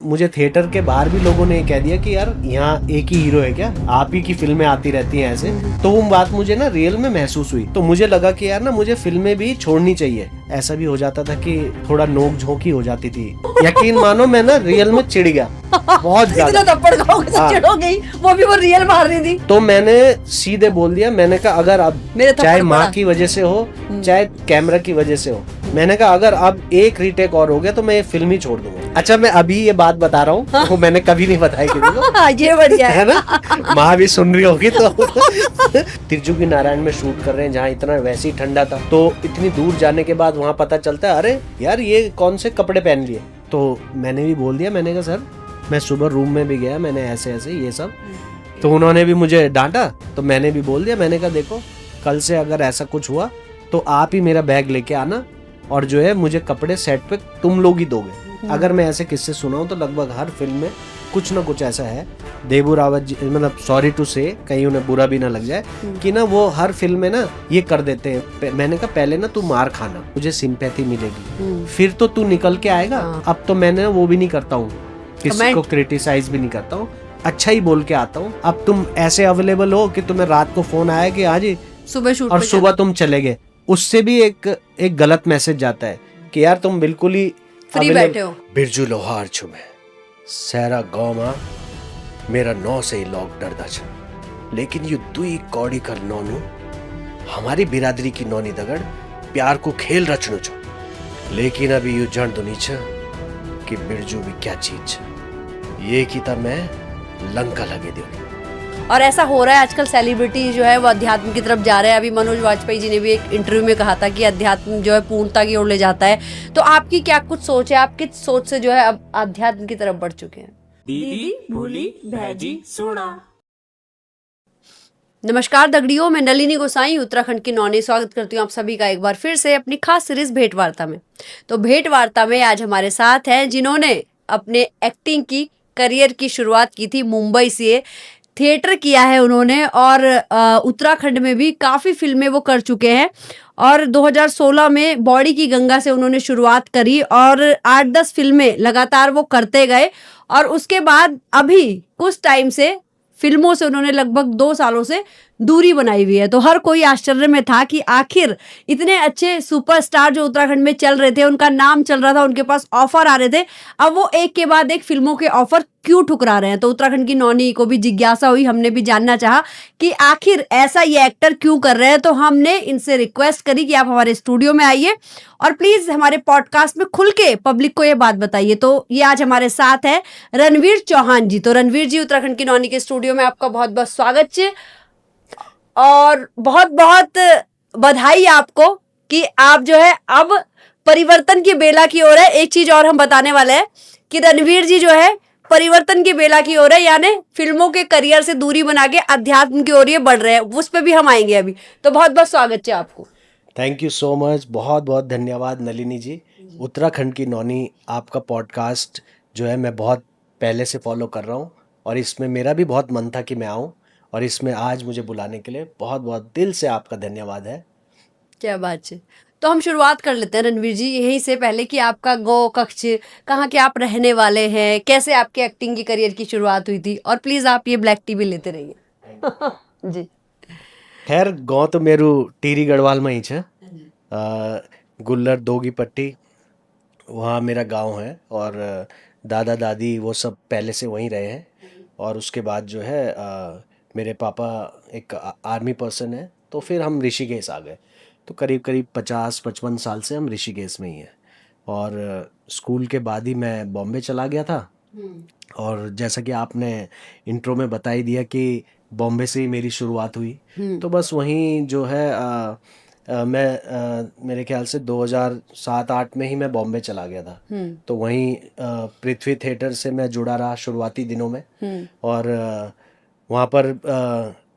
मुझे थिएटर के बाहर भी लोगों ने ये कह दिया कि यार यहाँ एक ही हीरो है क्या, आप ही की फिल्में आती रहती हैं ऐसे। तो वो बात मुझे ना रियल में महसूस हुई, तो मुझे लगा कि यार ना मुझे फिल्में भी छोड़नी चाहिए। ऐसा भी हो जाता था कि थोड़ा नोक झोंकी हो जाती थी, यकीन मानो मैं ना रियल में चिढ़ गया बहुत ज्यादा। थप्पड़ खाओगे तो चिढ़ हो गई, वो रियल मार रही थी। तो मैंने सीधे बोल दिया, मैंने कहा अगर अब चाहे माँ की वजह से हो चाहे कैमरा की वजह से हो, मैंने कहा अगर अब एक रीटेक और हो गया तो मैं ये फिल्म ही छोड़ दूंगा। अच्छा मैं अभी ये बात बता रहा हूँ, वो मैंने कभी नहीं बताई किसी को। ये बढ़िया है ना, माँ भी सुन रही होगी। तो तिरजू की नारायण में शूट कर रहे हैं जहाँ इतना वैसे ही ठंडा था, तो इतनी दूर जाने के बाद वहाँ पता चलता है अरे यार ये कौन से कपड़े पहन लिए। तो मैंने भी बोल दिया, मैंने कहा सर मैं सुबह रूम में भी गया, मैंने ऐसे ऐसे ये सब। तो उन्होंने भी मुझे डांटा, तो मैंने भी बोल दिया, मैंने कहा देखो कल से अगर ऐसा कुछ हुआ तो आप ही मेरा बैग लेके आना, और जो है मुझे कपड़े सेट पे तुम लोग ही दोगे। अगर मैं ऐसे किस्से सुनाऊं तो लगभग हर फिल्म में कुछ ना कुछ ऐसा है। देबू रावत जी, मतलब सॉरी टू से, कहीं उन्हें बुरा भी ना लग जाए कि ना वो हर फिल्म में ना ये कर देते हैं। मैंने कहा पहले ना तू मार खाना, मुझे सिंपैथी मिलेगी, फिर तो तू निकल के आएगा। अब तो मैंने वो भी नहीं करता हूँ, किसी को क्रिटिसाइज भी नहीं करता हूँ, अच्छा ही बोल के आता हूँ। अब तुम ऐसे अवेलेबल हो कि तुम्हें रात को फोन आया कि आज ही सुबह शूट और सुबह तुम चले गए, उससे भी एक गलत मैसेज जाता है कि यार तुम बिल्कुल ही फ्री बैठे हो। बिरजू लोहार छुमे सहरा गाँव मेरा 9 से ही लॉक डरदा छ, लेकिन यू दुई कौड़ी कर नौनू हमारी बिरादरी की नौनी दगड़ प्यार को खेल रचनो छो, लेकिन अभी यू जन दुनी छ कि बिरजू भी क्या चीज छ, ये की तब मैं लंका लगे दे। और ऐसा हो रहा है आजकल, सेलिब्रिटी जो है वो अध्यात्म की तरफ जा रहे हैं। अभी मनोज वाजपेयी जी ने भी एक इंटरव्यू में कहा था कि अध्यात्म जो है पूर्णता की ओर ले जाता है। तो आपकी क्या कुछ सोच है, आप किस सोच से जो है अब अध्यात्म की तरफ बढ़ चुके हैं? दीदी भूली भैजी सुना। नमस्कार दगड़ियों, मैं नलिनी गोसाई उत्तराखंड की नौनी स्वागत करती हूँ आप सभी का एक बार फिर से अपनी खास सीरीज भेंट वार्ता में। तो भेंट वार्ता में आज हमारे साथ हैं जिन्होंने अपने एक्टिंग की करियर की शुरुआत की थी मुंबई से, थिएटर किया है उन्होंने, और उत्तराखंड में भी काफ़ी फिल्में वो कर चुके हैं। और 2016 में बॉडी की गंगा से उन्होंने शुरुआत करी और 8-10 फिल्में लगातार वो करते गए। और उसके बाद अभी कुछ टाइम से फिल्मों से उन्होंने लगभग 2 सालों से दूरी बनाई हुई है। तो हर कोई आश्चर्य में था कि आखिर इतने अच्छे सुपरस्टार जो उत्तराखंड में चल रहे थे, उनका नाम चल रहा था, उनके पास ऑफर आ रहे थे, अब वो एक के बाद एक फिल्मों के ऑफर क्यों ठुकरा रहे हैं। तो उत्तराखंड की नौनी को भी जिज्ञासा हुई, हमने भी जानना चाहा कि आखिर ऐसा ये एक्टर क्यों कर रहे हैं। तो हमने इनसे रिक्वेस्ट करी कि आप हमारे स्टूडियो में आइए और प्लीज हमारे पॉडकास्ट में खुल के पब्लिक को ये बात बताइए। तो ये आज हमारे साथ है रणवीर चौहान जी। तो रणवीर जी, उत्तराखंड की नौनी के स्टूडियो में आपका बहुत बहुत स्वागत है और बहुत बहुत बधाई आपको कि आप जो है अब परिवर्तन की बेला की ओर है। एक चीज और हम बताने वाले हैं कि रणवीर जी जो है परिवर्तन की बेला की ओर है, यानी फिल्मों के करियर से दूरी बना के अध्यात्म की ओर ये बढ़ रहे हैं। उस पर भी हम आएंगे अभी। तो बहुत बहुत स्वागत है आपको। थैंक यू सो मच, बहुत बहुत धन्यवाद नलिनी जी। उत्तराखंड की नौनी आपका पॉडकास्ट जो है मैं बहुत पहले से फॉलो कर रहा हूँ, और इसमें मेरा भी बहुत मन था कि मैं आऊँ, और इसमें आज मुझे बुलाने के लिए बहुत बहुत दिल से आपका धन्यवाद है। क्या बात है। तो हम शुरुआत कर लेते हैं रणवीर जी यहीं से, पहले कि आपका गो कक्ष कहाँ के आप रहने वाले हैं, कैसे आपके एक्टिंग की करियर की शुरुआत हुई थी, और प्लीज आप ये ब्लैक टी भी लेते रहिए। जी। खैर गाँव तो मेरू टीरी गढ़वाल में ही है, गुल्लर दोगी पट्टी वहाँ मेरा गांव है, और दादा दादी वो सब पहले से वहीं रहे हैं। और उसके बाद जो है मेरे पापा एक आर्मी पर्सन है, तो फिर हम ऋषिकेश आ गए। तो करीब करीब 50-55 साल से हम ऋषिकेश में ही हैं। और स्कूल के बाद ही मैं बॉम्बे चला गया था, और जैसा कि आपने इंट्रो में बता ही दिया कि बॉम्बे से ही मेरी शुरुआत हुई। तो बस वहीं जो है मैं मेरे ख्याल से 2007-8 में ही मैं बॉम्बे चला गया था। तो वहीं पृथ्वी थिएटर से मैं जुड़ा रहा शुरुआती दिनों में। और वहाँ पर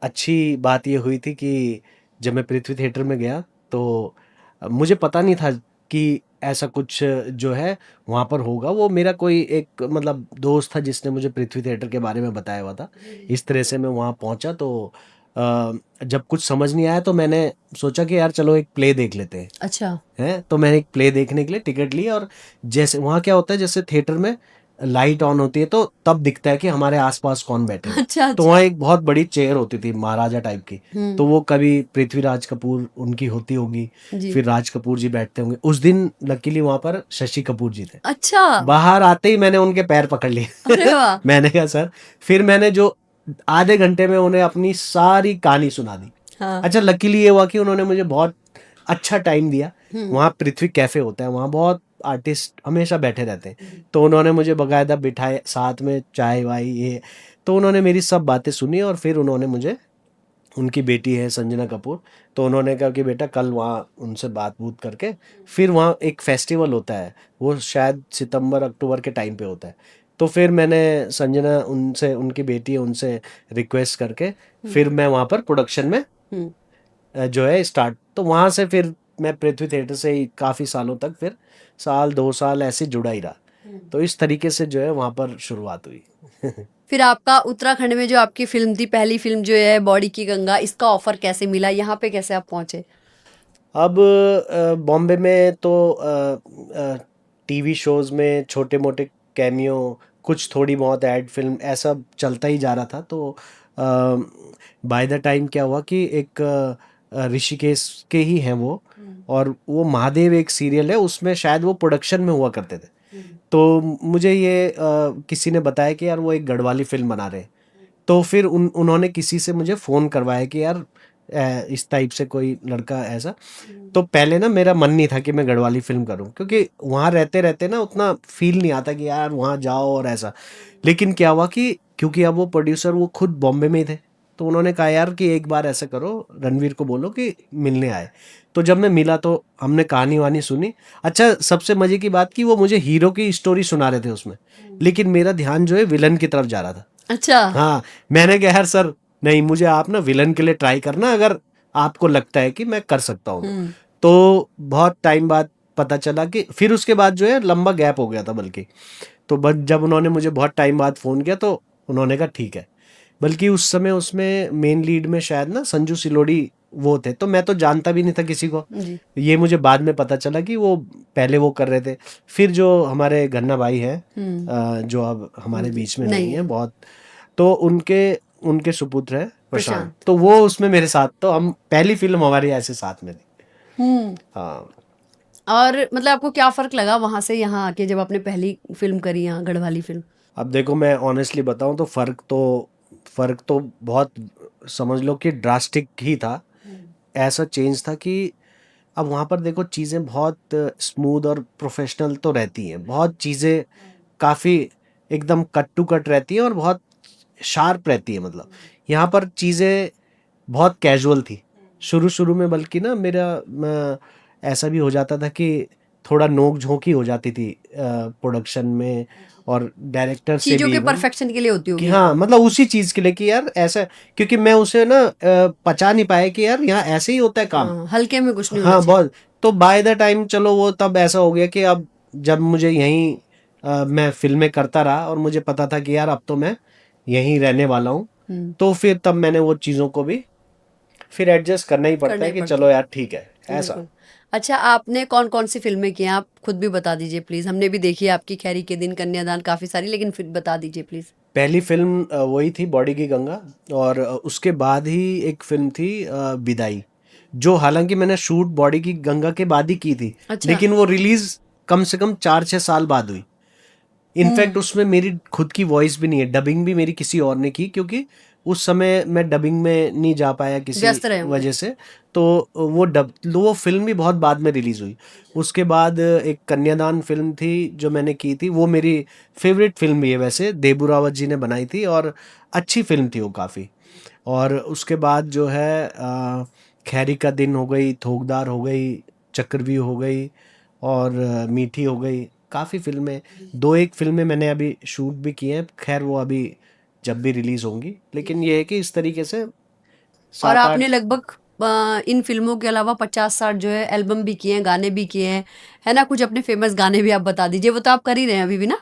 अच्छी बात ये हुई थी कि जब मैं पृथ्वी थिएटर में गया तो मुझे पता नहीं था कि ऐसा कुछ जो है वहाँ पर होगा। वो मेरा कोई एक मतलब दोस्त था जिसने मुझे पृथ्वी थिएटर के बारे में बताया हुआ था। इस तरह से मैं वहाँ पहुँचा। तो जब कुछ समझ नहीं आया तो मैंने सोचा कि यार चलो एक प्ले देख लेते हैं। अच्छा। है, तो मैंने एक प्ले देखने के लिए टिकट ली। और जैसे वहाँ क्या होता है, जैसे थिएटर में लाइट ऑन होती है तो तब दिखता है कि हमारे आसपास कौन बैठे हैं। अच्छा तो वहाँ एक बहुत बड़ी चेयर होती थी महाराजा टाइप की, तो वो कभी पृथ्वीराज कपूर उनकी होती होगी, जी। फिर राज कपूर जी बैठते होंगे। उस दिन लकीली वहां पर शशि कपूर जी थे। अच्छा, बाहर आते ही मैंने उनके पैर पकड़ लिए। अरे वाह। मैंने कहा सर, फिर मैंने जो आधे घंटे में उन्हें अपनी सारी कहानी सुना दी। हाँ। अच्छा लकीली ये हुआ कि उन्होंने मुझे बहुत अच्छा टाइम दिया। वहाँ पृथ्वी कैफे होता है, वहाँ बहुत आर्टिस्ट हमेशा बैठे रहते हैं, तो उन्होंने मुझे बकायदा बिठाए साथ में, चाय वाय ये, तो उन्होंने मेरी सब बातें सुनी और फिर उन्होंने मुझे, उनकी बेटी है संजना कपूर, तो उन्होंने कहा कि बेटा कल वहाँ उनसे बात बूत करके, फिर वहाँ एक फेस्टिवल होता है, वो शायद सितंबर अक्टूबर के टाइम पे होता है, तो फिर मैंने संजना उनसे, उनकी बेटी है उनसे रिक्वेस्ट करके फिर मैं वहाँ पर प्रोडक्शन में जो है स्टार्ट, तो वहाँ से फिर मैं पृथ्वी थिएटर से ही काफ़ी सालों तक, फिर साल 2 साल ऐसे जुड़ा ही रहा। तो इस तरीके से जो है वहाँ पर शुरुआत हुई। फिर आपका उत्तराखंड में जो आपकी फिल्म थी, पहली फिल्म जो है बॉडी की गंगा, इसका ऑफर कैसे मिला, यहाँ पे कैसे आप पहुंचे? अब बॉम्बे में तो टीवी शोज़ में छोटे मोटे कैमियो, कुछ थोड़ी बहुत ऐड फिल्म, ऐसा चलता ही जा रहा था। तो बाय द टाइम क्या हुआ कि एक ऋषिकेश के ही हैं वो, और वो महादेव एक सीरियल है, उसमें शायद वो प्रोडक्शन में हुआ करते थे। तो मुझे ये किसी ने बताया कि यार वो एक गढ़वाली फिल्म बना रहे हैं, तो फिर उन्होंने किसी से मुझे फ़ोन करवाया कि यार इस टाइप से कोई लड़का ऐसा। तो पहले ना मेरा मन नहीं था कि मैं गढ़वाली फिल्म करूं, क्योंकि वहाँ रहते रहते ना उतना फील नहीं आता कि यार वहाँ जाओ और ऐसा। लेकिन क्या हुआ कि क्योंकि अब वो प्रोड्यूसर वो खुद बॉम्बे में ही थे, तो उन्होंने कहा यार कि एक बार ऐसा करो, रणवीर को बोलो कि मिलने आए। तो जब मैं मिला तो हमने कहानी वानी सुनी। अच्छा सबसे मजे की बात कि वो मुझे हीरो की स्टोरी सुना रहे थे उसमें, लेकिन मेरा ध्यान जो है विलन की तरफ जा रहा था। अच्छा। हाँ, मैंने कहा यार सर नहीं, मुझे आप ना विलन के लिए ट्राई करना, अगर आपको लगता है कि मैं कर सकता हूँ। तो बहुत टाइम बाद पता चला कि फिर उसके बाद जो है लंबा गैप हो गया था बल्कि, तो बस जब उन्होंने मुझे बहुत टाइम बाद फ़ोन किया तो उन्होंने कहा ठीक है। बल्कि उस समय उसमें मेन लीड में शायद ना संजू सिलोड़ी वो थे, तो मैं तो जानता भी नहीं था किसी को। जी। ये मुझे बाद में पता चला कि वो पहले वो कर रहे थे। फिर जो हमारे गन्ना भाई हैं, जो अब हमारे बीच में नहीं है बहुत, तो उनके उनके सुपुत्र है प्रशांत, तो वो उसमें मेरे साथ, तो हम पहली फिल्म हमारी ऐसे साथ में थी। हाँ। और मतलब आपको क्या फर्क लगा वहां से यहाँ आके जब आपने पहली फिल्म करी यहाँ गढ़वाली फिल्म? अब देखो मैं ऑनेस्टली बताऊं तो फर्क तो बहुत, समझ लो कि ड्रास्टिक ही था। ऐसा चेंज था कि अब वहाँ पर देखो चीज़ें बहुत स्मूथ और प्रोफेशनल तो रहती हैं, बहुत चीज़ें काफ़ी एकदम कट टू कट रहती हैं और बहुत शार्प रहती है। मतलब यहाँ पर चीज़ें बहुत कैजुअल थी शुरू शुरू में, बल्कि ना ऐसा भी हो जाता था कि थोड़ा नोक झोंक ही हो जाती थी प्रोडक्शन में और डायरेक्टर से चीजों भी के even, परफेक्शन के लिए होती कि होगी। हाँ मतलब उसी चीज़ के लिए कि यार ऐसा, क्योंकि मैं उसे ना पचा नहीं पाया कि यार यहाँ ऐसे ही होता है काम। हाँ, हल्के में कुछ नहीं होना हाँ चाहिए। बहुत। तो बाय द टाइम चलो वो तब ऐसा हो गया कि अब जब मुझे यहीं मैं फिल्में करता रहा और मुझे पता था कि यार अब तो मैं यहीं रहने वाला हूँ, तो फिर तब मैंने वो चीज़ों को भी फिर एडजस्ट करना ही पड़ता करना है ही कि पड़ता चलो यार ठीक है ऐसा। बिल्कुल। अच्छा, आपने कौन कौन सी फिल्में की हैं, आप खुद भी बता दीजिए प्लीज। हमने भी देखी है आपकी, खैरी के दिन, कन्यादान, काफी सारी, लेकिन फिर बता दीजिए प्लीज। पहली फिल्म वही थी बॉडी की गंगा, और उसके बाद ही एक फिल्म थी विदाई, जो हालांकि मैंने शूट बॉडी की गंगा के बाद ही की थी। अच्छा। लेकिन वो रिलीज कम से कम 4-6 साल बाद हुई। इनफैक्ट उसमें मेरी खुद की वॉइस भी नहीं है, डबिंग भी मेरी किसी और ने की, क्योंकि उस समय मैं डबिंग में नहीं जा पाया किसी व्यस्त रहे होंगे। वजह से। तो वो फिल्म भी बहुत बाद में रिलीज हुई। उसके बाद एक कन्यादान फिल्म थी जो मैंने की थी, वो मेरी फेवरेट फिल्म भी है वैसे, देबू रावत जी ने बनाई थी और अच्छी फिल्म थी वो काफ़ी। और उसके बाद जो है खैरी का दिन हो गई, थोकदार हो गई, चक्रव्यूह हो गई, और मीठी हो गई, काफ़ी फिल्में, 2-1 फिल्में मैंने अभी शूट भी किए हैं। खैर वो अभी जब भी रिलीज होंगी, लेकिन ये है कि इस तरीके से और 7-8। आपने लगभग इन फिल्मों के अलावा 50-60 जो है एल्बम भी किए हैं, गाने भी किए हैं, है ना? कुछ अपने फेमस गाने भी आप बता दीजिए, वो तो आप कर ही रहे हैं अभी भी ना।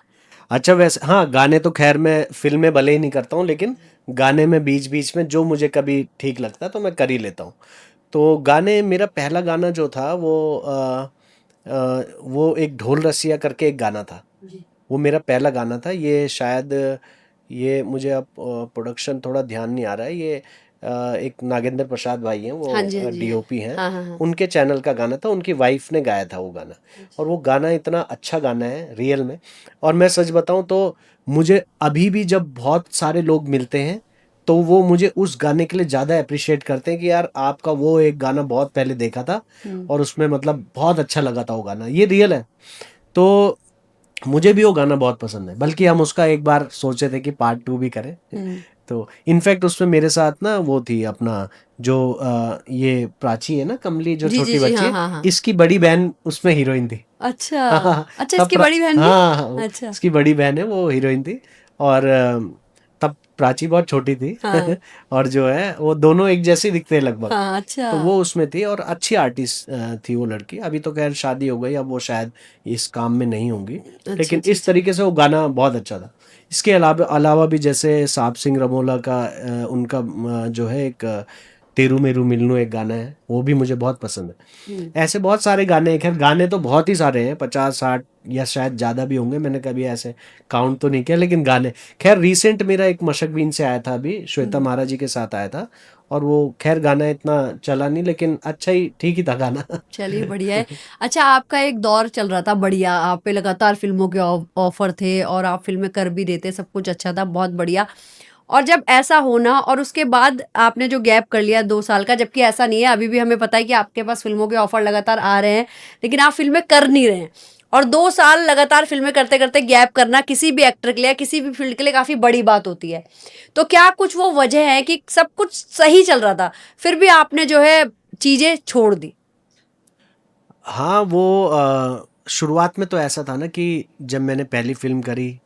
अच्छा वैसे हाँ, गाने तो खैर मैं फिल्में भले ही नहीं करता हूँ, लेकिन गाने में बीच बीच में जो मुझे कभी ठीक लगता है तो मैं कर ही लेता हूँ। तो गाने, मेरा पहला गाना जो था वो एक ढोल रसिया करके एक गाना था, वो मेरा पहला गाना था। ये शायद ये मुझे अब प्रोडक्शन थोड़ा ध्यान नहीं आ रहा है, ये एक नागेंद्र प्रसाद भाई हैं, वो हाँ जी, हाँ जी। डीओपी हैं, हाँ, हाँ, हाँ। उनके चैनल का गाना था, उनकी वाइफ ने गाया था वो गाना। और वो गाना इतना अच्छा गाना है रियल में। और मैं सच बताऊं तो मुझे अभी भी जब बहुत सारे लोग मिलते हैं तो वो मुझे उस गाने के लिए ज़्यादा अप्रिशिएट करते हैं कि यार आपका वो एक गाना बहुत पहले देखा था और उसमें मतलब बहुत अच्छा लगा था वो गाना, ये रियल है। तो मुझे भी वो गाना बहुत पसंद है, बल्कि हम उसका एक बार सोचे थे कि पार्ट 2 भी करें। तो इनफैक्ट उसमें मेरे साथ ना वो थी अपना जो ये प्राची है ना, कमली जो जी, जी, छोटी जी, बच्ची हाँ, है, हाँ, हाँ। इसकी बड़ी बहन उसमें हीरोइन थी। अच्छा, हाँ, अच्छा तब इसकी बड़ी बहन भी? हाँ हाँ, अच्छा, इसकी बड़ी बहन है, वो हीरोइन थी। और तब प्राची बहुत छोटी थी हाँ, और जो है वो दोनों एक जैसे दिखते हैं लगभग। हाँ, अच्छा, तो वो उसमें थी और अच्छी आर्टिस्ट थी वो लड़की। अभी तो खैर शादी हो गई, अब वो शायद इस काम में नहीं होंगी, अच्छा, लेकिन अच्छा, इस तरीके से वो गाना बहुत अच्छा था। इसके अलावा अलावा भी जैसे साहब सिंह रमोला का उनका जो है एक तेरू मेरू मिलनू एक गाना है, वो भी मुझे बहुत पसंद है। ऐसे बहुत सारे गाने हैं, खैर गाने तो बहुत ही सारे हैं, 50-60 या शायद ज़्यादा भी होंगे, मैंने कभी ऐसे काउंट तो नहीं किया। लेकिन गाने खैर रिसेंट मेरा एक मशक बीन से आया था, अभी श्वेता महाराज जी के साथ आया था, और वो खैर गाना इतना चला नहीं, लेकिन अच्छा ही ठीक ही था गाना। चलिए बढ़िया है। अच्छा आपका एक दौर चल रहा था बढ़िया, आप पे लगातार फिल्मों के ऑफर थे और आप फिल्में कर भी रहे थे, सब कुछ अच्छा था, बहुत बढ़िया। और जब ऐसा होना और उसके बाद आपने जो गैप कर लिया 2 साल का, जबकि ऐसा नहीं है, अभी भी हमें पता है कि आपके पास फिल्मों के ऑफर लगातार आ रहे हैं, लेकिन आप फिल्में कर नहीं रहे हैं। और 2 साल लगातार फिल्में करते करते गैप करना किसी भी एक्टर के लिए, किसी भी फील्ड के लिए काफी बड़ी बात होती है। तो क्या कुछ वो वजह है कि सब कुछ सही चल रहा था, फिर भी आपने जो है चीजें छोड़ दी? हाँ, वो शुरुआत में तो ऐसा था ना कि जब मैंने पहली फिल्म करी,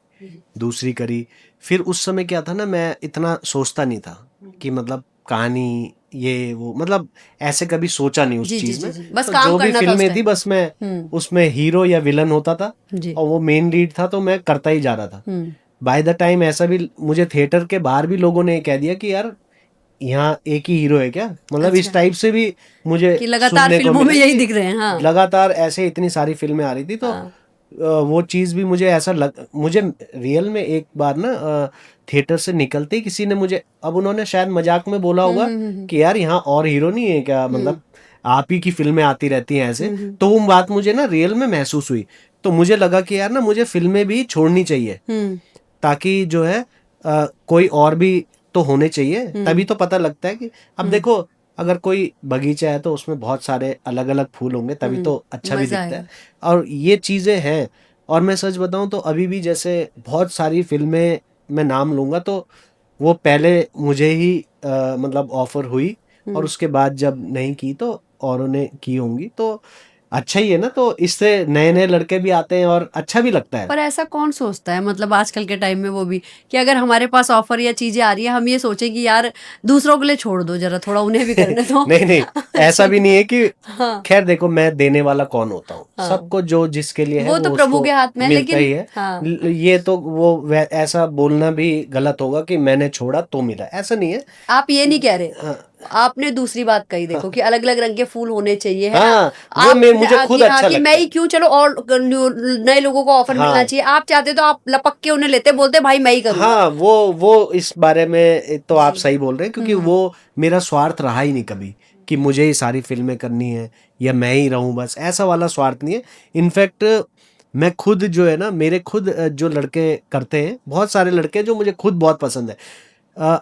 दूसरी करी, फिर उस समय क्या था ना, मैं इतना सोचता नहीं था कि मतलब कहानी ये वो, मतलब ऐसे कभी सोचा नहीं उस जी, जी, चीज़ जी, में। जी। बस तो काम जो भी करना था उस फिल्में थी टाइम। बस मैं हुँ, उसमें हीरो या विलन होता था जी। और वो मेन लीड था, तो मैं करता ही जा रहा था। हुँ, बाय द टाइम ऐसा भी मुझे थिएटर के बाहर भी लोगों ने ये कह दिया कि यार यहाँ एक ही हीरो है क्या, मतलब इस अच्छा, टाइप से भी मुझे कि लगातार सुनने को फ़िल्मों में मिला यही कि दिख रहे हैं, हाँ, लगातार ऐसे इतनी सारी फिल्में आ रही थी। तो हाँ। वो चीज़ भी मुझे ऐसा मुझे रियल में एक बार ना थिएटर से निकलते ही किसी ने मुझे, अब उन्होंने शायद मजाक में बोला हुँ, होगा हुँ, हुँ, हुँ। कि यार यहाँ और हीरो नहीं है क्या, मतलब आप ही की फिल्में आती रहती हैं ऐसे। हुँ, हुँ। तो वो बात मुझे ना रियल में महसूस हुई। तो मुझे लगा कि यार ना मुझे फिल्में भी छोड़नी चाहिए, हुँ, ताकि जो है कोई और भी तो होने चाहिए, तभी हुँ, तो पता लगता है कि अब हुँ, देखो, अगर कोई बगीचा है तो उसमें बहुत सारे अलग अलग फूल होंगे, तभी हुँ। तो अच्छा भी मज़ा दिखता है। आएगा। और ये चीज़ें हैं। और मैं सच बताऊं तो अभी भी जैसे बहुत सारी फिल्में मैं नाम लूंगा तो वो पहले मुझे ही मतलब ऑफर हुई, और हुँ। उसके बाद जब नहीं की तो औरों ने की होंगी। तो अच्छा ही है ना, तो इससे नए नए लड़के भी आते हैं और अच्छा भी लगता है। पर ऐसा कौन सोचता है, मतलब आजकल के टाइम में वो भी, कि अगर हमारे पास ऑफ़र या चीज़ें आ रही हैं, हम ये सोचें कि यार दूसरों के लिए छोड़ दो ज़रा, थोड़ा उन्हें भी करने दो। नहीं नहीं, ऐसा भी चलो। नहीं है कि, हाँ, खैर देखो मैं देने वाला कौन होता हूँ, हाँ। सबको जो जिसके लिए है वो तो वो प्रभु उसको के हाथ में है, मिलता लेकिन ही है। हाँ। ये तो वो ऐसा बोलना भी गलत होगा कि मैंने छोड़ा तो मिला, ऐसा नहीं है। आप ये नहीं कह रहे। हाँ आपने दूसरी बात कही, देखो कि अलग-अलग रंग के फूल होने चाहिए, है ना? हाँ, वो मैं आपने मुझे खुद अच्छा कि मैं लगता ही है। क्यों, चलो और नए लोगों को ऑफर मिलना हाँ चाहिए। आप चाहते तो आप लपक के उन्हें लेते, बोलते भाई मैं ही करूँगा। हाँ, वो इस बारे में तो आप जी। सही बोल रहे हैं, क्योंकि हुँ, वो मेरा स्वार्थ रहा ही नहीं कभी कि मुझे ही सारी फिल्में करनी है या मैं ही रहूं, बस ऐसा वाला स्वार्थ नहीं है। इनफैक्ट मैं खुद जो है ना, मेरे खुद जो लड़के करते हैं, बहुत सारे लड़के जो मुझे खुद बहुत पसंद है।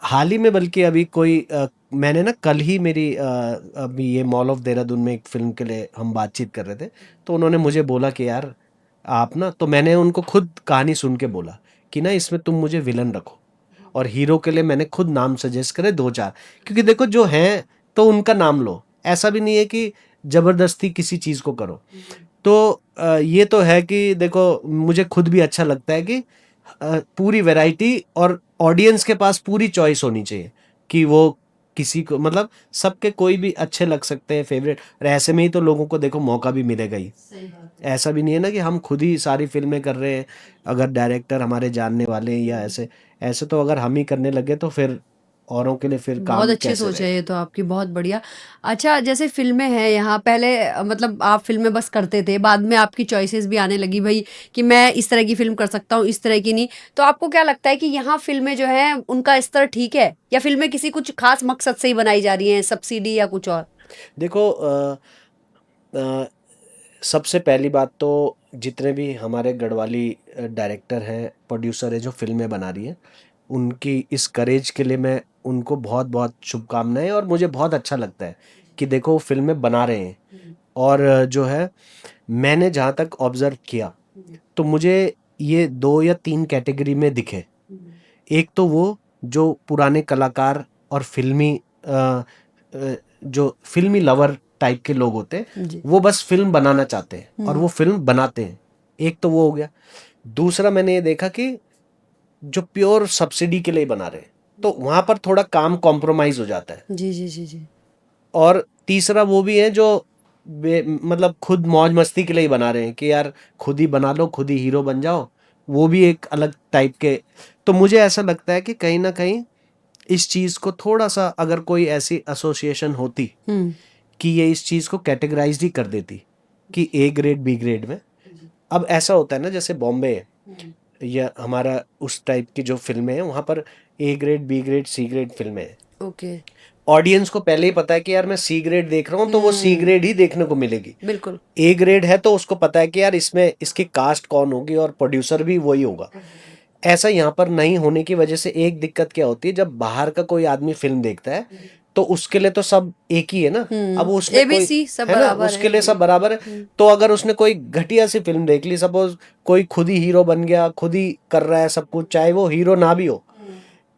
हाल ही में बल्कि अभी कोई मैंने ना कल ही मेरी अभी ये मॉल ऑफ देहरादून में एक फिल्म के लिए हम बातचीत कर रहे थे, तो उन्होंने मुझे बोला कि यार आप ना, तो मैंने उनको खुद कहानी सुन के बोला कि ना इसमें तुम मुझे विलन रखो, और हीरो के लिए मैंने खुद नाम सजेस्ट करे 2-4, क्योंकि देखो जो हैं तो उनका नाम लो, ऐसा भी नहीं है कि जबरदस्ती किसी चीज़ को करो। तो ये तो है कि देखो मुझे खुद भी अच्छा लगता है कि पूरी वैरायटी और ऑडियंस के पास पूरी चॉइस होनी चाहिए, कि वो किसी को मतलब सबके कोई भी अच्छे लग सकते हैं फेवरेट, और ऐसे में ही तो लोगों को देखो मौका भी मिलेगा ही। ऐसा भी नहीं है ना कि हम खुद ही सारी फिल्में कर रहे हैं, अगर डायरेक्टर हमारे जानने वाले हैं या ऐसे, ऐसे तो अगर हम ही करने लगे तो फिर औरों के लिए फिर काम बहुत अच्छी कैसे सोच रहे। है ये तो आपकी, बहुत बढ़िया। अच्छा, जैसे फिल्में हैं यहाँ, पहले मतलब आप फिल्में बस करते थे, बाद में आपकी चॉइसेस भी आने लगी भाई कि मैं इस तरह की फिल्म कर सकता हूँ, इस तरह की नहीं। तो आपको क्या लगता है कि यहाँ फिल्में जो हैं उनका स्तर ठीक है, या फिल्में किसी कुछ खास मकसद से ही बनाई जा रही हैं, सब्सिडी या कुछ और? देखो अ, सबसे पहली बात तो जितने भी हमारे गढ़वाली डायरेक्टर हैं, प्रोड्यूसर है जो फिल्में बना रही हैं, उनकी इस करेज के लिए मैं उनको बहुत बहुत शुभकामनाएं। और मुझे बहुत अच्छा लगता है कि देखो वो फिल्में बना रहे हैं। और जो है, मैंने जहाँ तक ऑब्जर्व किया तो मुझे ये 2 या 3 कैटेगरी में दिखे। एक तो वो जो पुराने कलाकार और जो फिल्मी लवर टाइप के लोग होते हैं, जी। वो बस फिल्म बनाना चाहते हैं और वो फिल्म बनाते हैं। एक तो वो हो गया। दूसरा मैंने ये देखा कि जो प्योर सब्सिडी के लिए बना रहे हैं, तो वहां पर थोड़ा काम कॉम्प्रोमाइज हो जाता है। जी जी जी जी। और तीसरा वो भी है जो मतलब खुद मौज मस्ती के लिए ही बना रहे हैं कि यार खुद ही बना लो, खुद ही हीरो बन जाओ। वो भी एक अलग टाइप के। तो मुझे ऐसा लगता है कि कहीं ना कहीं इस चीज को थोड़ा सा, अगर कोई ऐसी एसोसिएशन होती कि ये इस चीज को कैटेगराइज ही कर देती कि ए ग्रेड बी ग्रेड में। अब ऐसा होता है ना, जैसे बॉम्बे है या हमारा उस टाइप की जो फिल्में हैं, वहां पर A grade B grade C grade फिल्में हैं। ओके। ऑडियंस को पहले ही पता है कि यार मैं सी ग्रेड देख रहा हूँ तो वो सी ग्रेड ही देखने को मिलेगी। बिल्कुल। ए ग्रेड है तो उसको पता है कि यार इसमें इसकी कास्ट कौन होगी और प्रोड्यूसर भी वही होगा। ऐसा यहाँ पर नहीं होने की वजह से एक दिक्कत क्या होती है, जब बाहर का कोई आदमी फिल्म देखता है तो उसके लिए तो सब एक ही है ना। अब उसमें कोई ABC सब है ना, बराबर उसके है। लिए सब बराबर है। तो अगर उसने कोई घटिया सी फिल्म देख ली, सपोज कोई खुद ही हीरो बन गया, खुद ही कर रहा है सब कुछ, चाहे वो हीरो ना भी हो,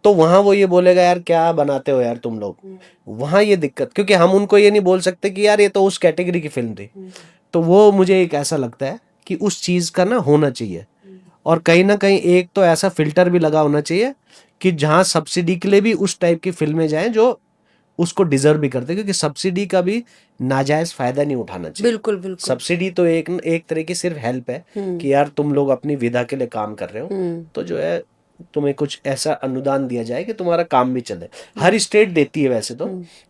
तो वहां वो ये बोलेगा यार क्या बनाते हो यार तुम लोग। वहां ये दिक्कत, क्योंकि हम उनको ये नहीं बोल सकते कि यार ये तो उस कैटेगरी की फिल्म थी। तो वो मुझे एक ऐसा लगता है कि उस चीज का ना होना चाहिए। और कहीं ना कहीं एक तो ऐसा फिल्टर भी लगा होना चाहिए कि जहां सब्सिडी के लिए भी उस टाइप की फिल्में जाएं जो उसको डिजर्व भी करते हैं, क्योंकि सब्सिडी का भी नाजायज फायदा नहीं उठाना चाहिए। बिल्कुल बिल्कुल। सब्सिडी तो एक एक तरह की सिर्फ हेल्प है कि यार तुम लोग अपनी विधा के लिए काम कर रहे हो, तो जो है तुम्हें कुछ ऐसा अनुदान दिया जाए कि तुम्हारा काम भी चले। हर स्टेट देती है वैसे तो,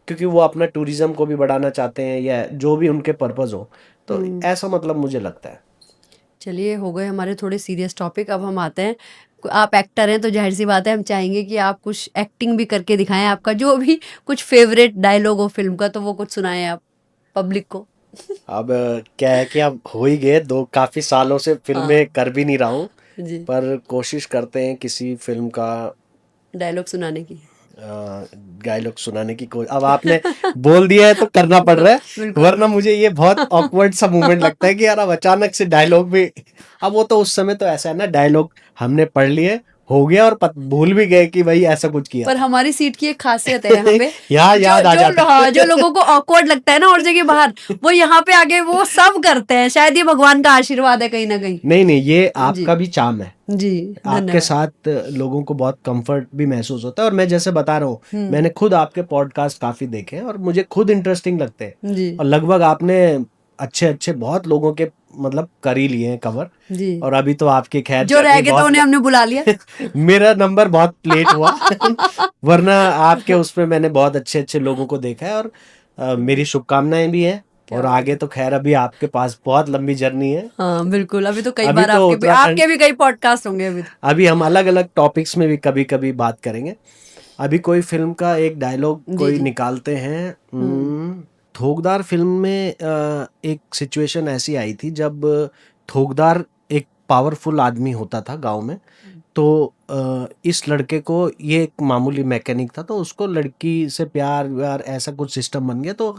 क्योंकि वो अपना टूरिज्म को भी बढ़ाना चाहते हैं या जो भी उनके पर्पस हो। तो ऐसा मतलब मुझे लगता है। चलिए, हो गए हमारे थोड़े सीरियस टॉपिक। अब हम आते हैं, आप एक्टर हैं तो जाहिर सी बात है हम चाहेंगे कि आप कुछ एक्टिंग भी करके दिखाएं। आपका जो भी कुछ फेवरेट डायलॉग हो फिल्म का, तो वो कुछ सुनाएं आप पब्लिक को। अब क्या है कि अब हो ही गए, काफी सालों से फिल्में कर भी नहीं रहा हूँ, जी। पर कोशिश करते हैं किसी फिल्म का डायलॉग सुनाने की। डायलॉग सुनाने की कोई। अब आपने बोल दिया है तो करना पड़ रहा है, वरना मुझे ये बहुत ऑकवर्ड सा मोमेंट लगता है कि यार अब अचानक से डायलॉग भी। अब वो तो उस समय तो ऐसा है ना, डायलॉग हमने पढ़ लिए, हो गया और भूल भी गए कि भाई ऐसा कुछ किया। पर हमारी सीट की एक खासियत है यहाँ पे याद आ जाता है। हाँ, जो लोगों को ऑकवर्ड लगता है ना और जगह बाहर, वो यहाँ पे आगे वो सब करते हैं। शायद ये भगवान का आशीर्वाद है कहीं ना कहीं। नहीं, ये आपका भी चार्म है जी, आपके धन्यवाद। साथ। लोगों को बहुत कंफर्ट भी महसूस होता है। और मैं जैसे बता रहा हूँ, मैंने खुद आपके पॉडकास्ट काफी देखे हैं और मुझे खुद इंटरेस्टिंग लगते हैं। जी और लगभग आपने अच्छे बहुत लोगों के मतलब कर ही लिए हैं कवर। जी। और अभी तो आपके खैर जो रह गए तो उन्हें हमने बुला लिया। मेरा नंबर बहुत लेट हुआ वरना आपके उसमें मैंने बहुत अच्छे लोगों को देखा है। और मेरी शुभकामनाएं भी हैं। और आगे तो खैर अभी आपके पास बहुत लंबी जर्नी है। हाँ बिल्कुल, अभी तो कई अभी बार तो आपके भी कई पॉडकास्ट होंगे अभी तो। अभी हम अलग अलग टॉपिक्स में भी कभी कभी बात करेंगे। अभी कोई फिल्म का एक डायलॉग कोई निकालते हैं। थोकदार फिल्म में एक सिचुएशन ऐसी आई थी जब थोकदार एक पावरफुल आदमी होता था गांव में। तो इस लड़के को, ये एक मामूली मैकेनिक था, तो उसको लड़की से प्यार व्यार ऐसा कुछ सिस्टम बन गया। तो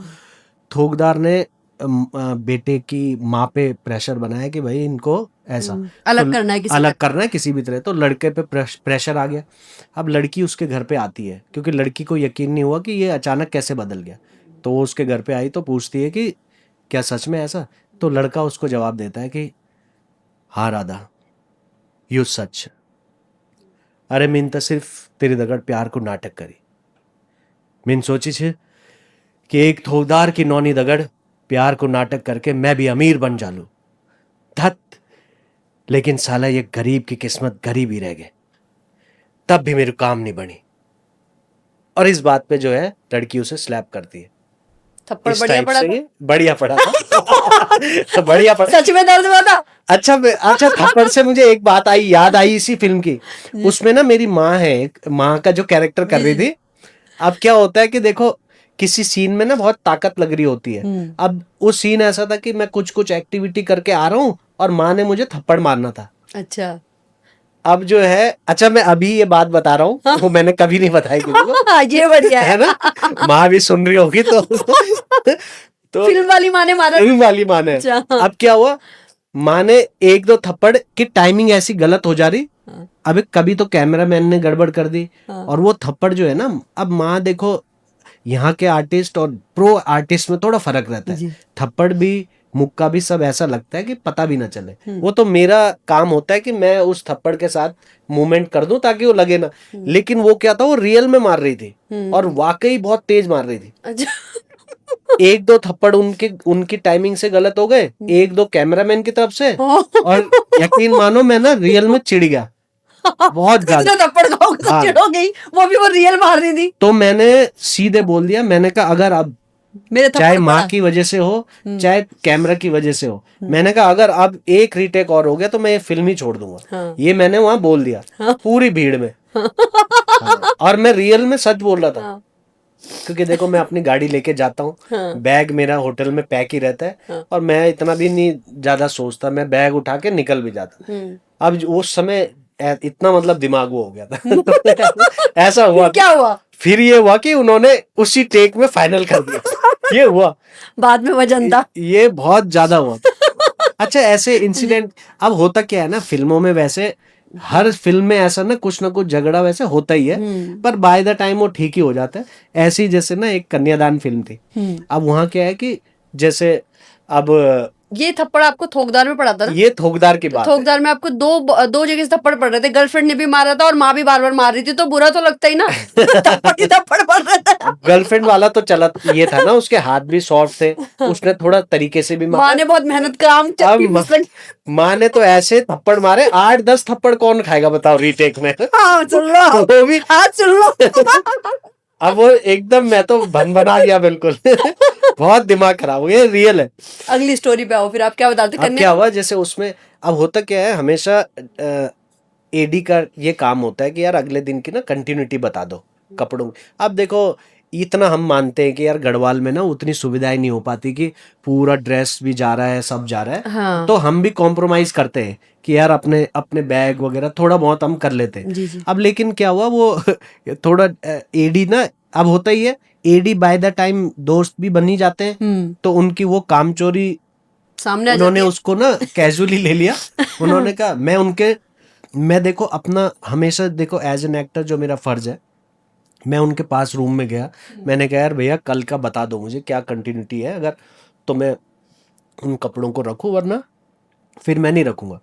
थोकदार ने बेटे की माँ पे प्रेशर बनाया कि भाई इनको ऐसा अलग करना है अलग करना है किसी भी तरह। तो लड़के पे प्रेशर आ गया। अब लड़की उसके घर पे आती है, क्योंकि लड़की को यकीन नहीं हुआ कि ये अचानक कैसे बदल गया। तो वो उसके घर पे आई तो पूछती है कि क्या सच में ऐसा। तो लड़का उसको जवाब देता है कि हाँ राधा, यू सच। अरे मीन तो सिर्फ तेरी दगड़ प्यार को नाटक करी। मीन सोची छे कि एक थोकदार की नौनी दगड़ प्यार को नाटक करके मैं भी अमीर बन जालू। धत, लेकिन साला ये गरीब की किस्मत गरीब ही रह गए, तब भी मेरे काम नहीं बनी। और इस बात पे जो है लड़की उसे स्लैप करती है। थप्पड़ इस बढ़िया टाइप पड़ा से था? ये बढ़िया पड़ा था। बढ़िया पड़ा। सच में दर्द हुआ था? अच्छा अच्छा, थप्पड़ से मुझे एक बात आई, याद आई इसी फिल्म की। उसमें ना मेरी माँ है, माँ का जो कैरेक्टर कर रही थी। अब क्या होता है कि देखो, किसी सीन में ना बहुत ताकत लग रही होती है। अब वो सीन ऐसा था कि मैं कुछ कुछ एक्टिविटी करके आ रहा हूँ और माँ ने मुझे थप्पड़ मारना था। अच्छा। अब जो है, अच्छा मैं अभी ये बात बता रहा हूँ, वो मैंने कभी नहीं बताई किसी को, ये बढ़िया है है। ना। माँ भी सुन रही होगी तो तो फिल्म वाली माँ ने मारा? फिल्म वाली माँ ने। अच्छा। अब क्या हुआ, माँ ने एक दो थप्पड़ की टाइमिंग ऐसी गलत हो जा रही। अब कभी तो कैमरामैन ने गड़बड़ कर दी, और वो थप्पड़ जो है ना, अब माँ देखो, यहाँ के आर्टिस्ट और प्रो आर्टिस्ट में थोड़ा फर्क रहता है। थप्पड़ भी, मुक्का भी, सब ऐसा लगता है कि पता भी ना चले। वो तो मेरा काम होता है कि मैं उस थप्पड़ के साथ मूवमेंट कर दूं ताकि वो लगे ना। लेकिन वो क्या था, वो रियल में मार रही थी और वाकई बहुत तेज मार रही थी। अच्छा। एक दो थप्पड़ उनकी टाइमिंग से गलत हो गए, एक दो कैमरामैन की तरफ से, और यकीन मानो मैं ना रियल में चिढ़ गया बहुत ज्यादा। इतना थप्पड़ खाओगे तो हाँ। चिढ़ हो गई, वो भी वो रियल मार रही थी। तो मैंने सीधे बोल दिया, मैंने कहा अगर अब मेरे थप्पड़ चाहे माँ पड़ा। की वजह से हो, चाहे कैमरा की वजह से हो, मैंने कहा अगर अब एक रीटेक और हो गया तो मैं ये फिल्म ही छोड़ दूंगा। ये मैंने वहां बोल दिया पूरी भीड़ में। हाँ, और मैं रियल में सच बोल रहा था। क्योंकि देखो, मैं अपनी गाड़ी लेके जाता हूँ, बैग मेरा होटल में पैक ही रहता है, और मैं इतना भी नहीं ज्यादा सोचता, मैं बैग उठा के निकल भी जाता। अब उस समय इतना मतलब दिमाग वो हो गया था। ऐसा हुआ। क्या हुआ? फिर ये हुआ कि उन्होंने उसी टेक में फाइनल कर दिया। ये हुआ बाद में वजन था। ये बहुत ज्यादा हुआ। अच्छा, ऐसे इंसिडेंट अब होता क्या है ना, फिल्मों में वैसे हर फिल्म में ऐसा ना कुछ झगड़ा वैसे होता ही है, पर बाय द टाइम वो ठीक ही हो जाता है। ऐसे ही जैसे ना एक कन्यादान फिल्म थी। अब वहां क्या है कि जैसे अब ये थप्पड़ आपको थोकदार में पड़ा था ना? ये थोकदार की बात है। थोकदार में आपको दो जगह से थप्पड़ पड़ रहे थे, गर्लफ्रेंड ने भी मारा था और माँ भी बार बार मार रही थी, तो बुरा तो लगता ही ना। थप्पड़ पड़ रहे थे। गर्लफ्रेंड वाला तो चला, ये था ना उसके हाथ भी सॉफ्ट थे, उसने थोड़ा तरीके से भी माँ मारा। ने बहुत मेहनत काम अब माँ ने तो ऐसे थप्पड़ मारे, 8-10 थप्पड़ कौन खाएगा बताओ रीटेक में। हाँ सुन लो, वो भी हाँ सुन लो। अब वो एकदम, मैं तो बना गया बिल्कुल। बहुत दिमाग खराब हो गया, रियल है। अगली स्टोरी पे आओ, फिर आप क्या बताते? अब क्या हुआ, जैसे उसमें अब होता क्या है, हमेशा एडी का ये काम होता है कि यार अगले दिन की ना कंटिन्यूटी बता दो कपड़ों में। अब देखो, इतना हम मानते हैं कि यार गढ़वाल में ना उतनी सुविधाएं नहीं हो पाती कि पूरा ड्रेस भी जा रहा है, सब जा रहा है। हाँ। तो हम भी कॉम्प्रोमाइज करते हैं कि यार अपने अपने बैग वगैरह थोड़ा बहुत हम कर लेते हैं। जी। अब लेकिन क्या हुआ, वो थोड़ा एडी ना, अब होता ही है, एडी बाय द टाइम दोस्त भी बन ही जाते हैं, तो उनकी वो कामचोरी सामने उन्होंने उसको ना कैजुअली ले लिया। उन्होंने कहा मैं देखो अपना हमेशा देखो एज एन एक्टर जो मेरा फर्ज है, मैं उनके पास रूम में गया, मैंने कहा यार भैया कल का बता दो मुझे क्या कंटिन्यूटी है, अगर तो मैं उन कपड़ों को रखूं, वरना फिर मैं नहीं रखूंगा।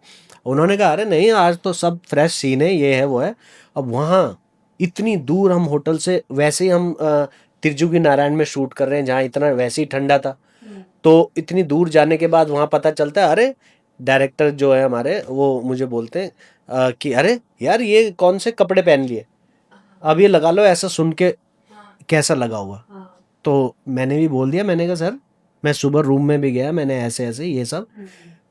उन्होंने कहा अरे नहीं, आज तो सब फ्रेश सीन है, ये है वो है। अब वहाँ इतनी दूर हम होटल से, वैसे ही हम तिरजुगी नारायण में शूट कर रहे हैं जहाँ इतना वैसे ही ठंडा था, तो इतनी दूर जाने के बाद वहाँ पता चलता है, अरे डायरेक्टर जो है हमारे, वो मुझे बोलते हैं कि अरे यार ये कौन से कपड़े पहन लिए, अब ये लगा लो। ऐसा सुन के कैसा लगा हुआ, तो मैंने भी बोल दिया, मैंने कहा सर मैं सुबह रूम में भी गया, मैंने ऐसे ऐसे ये सब।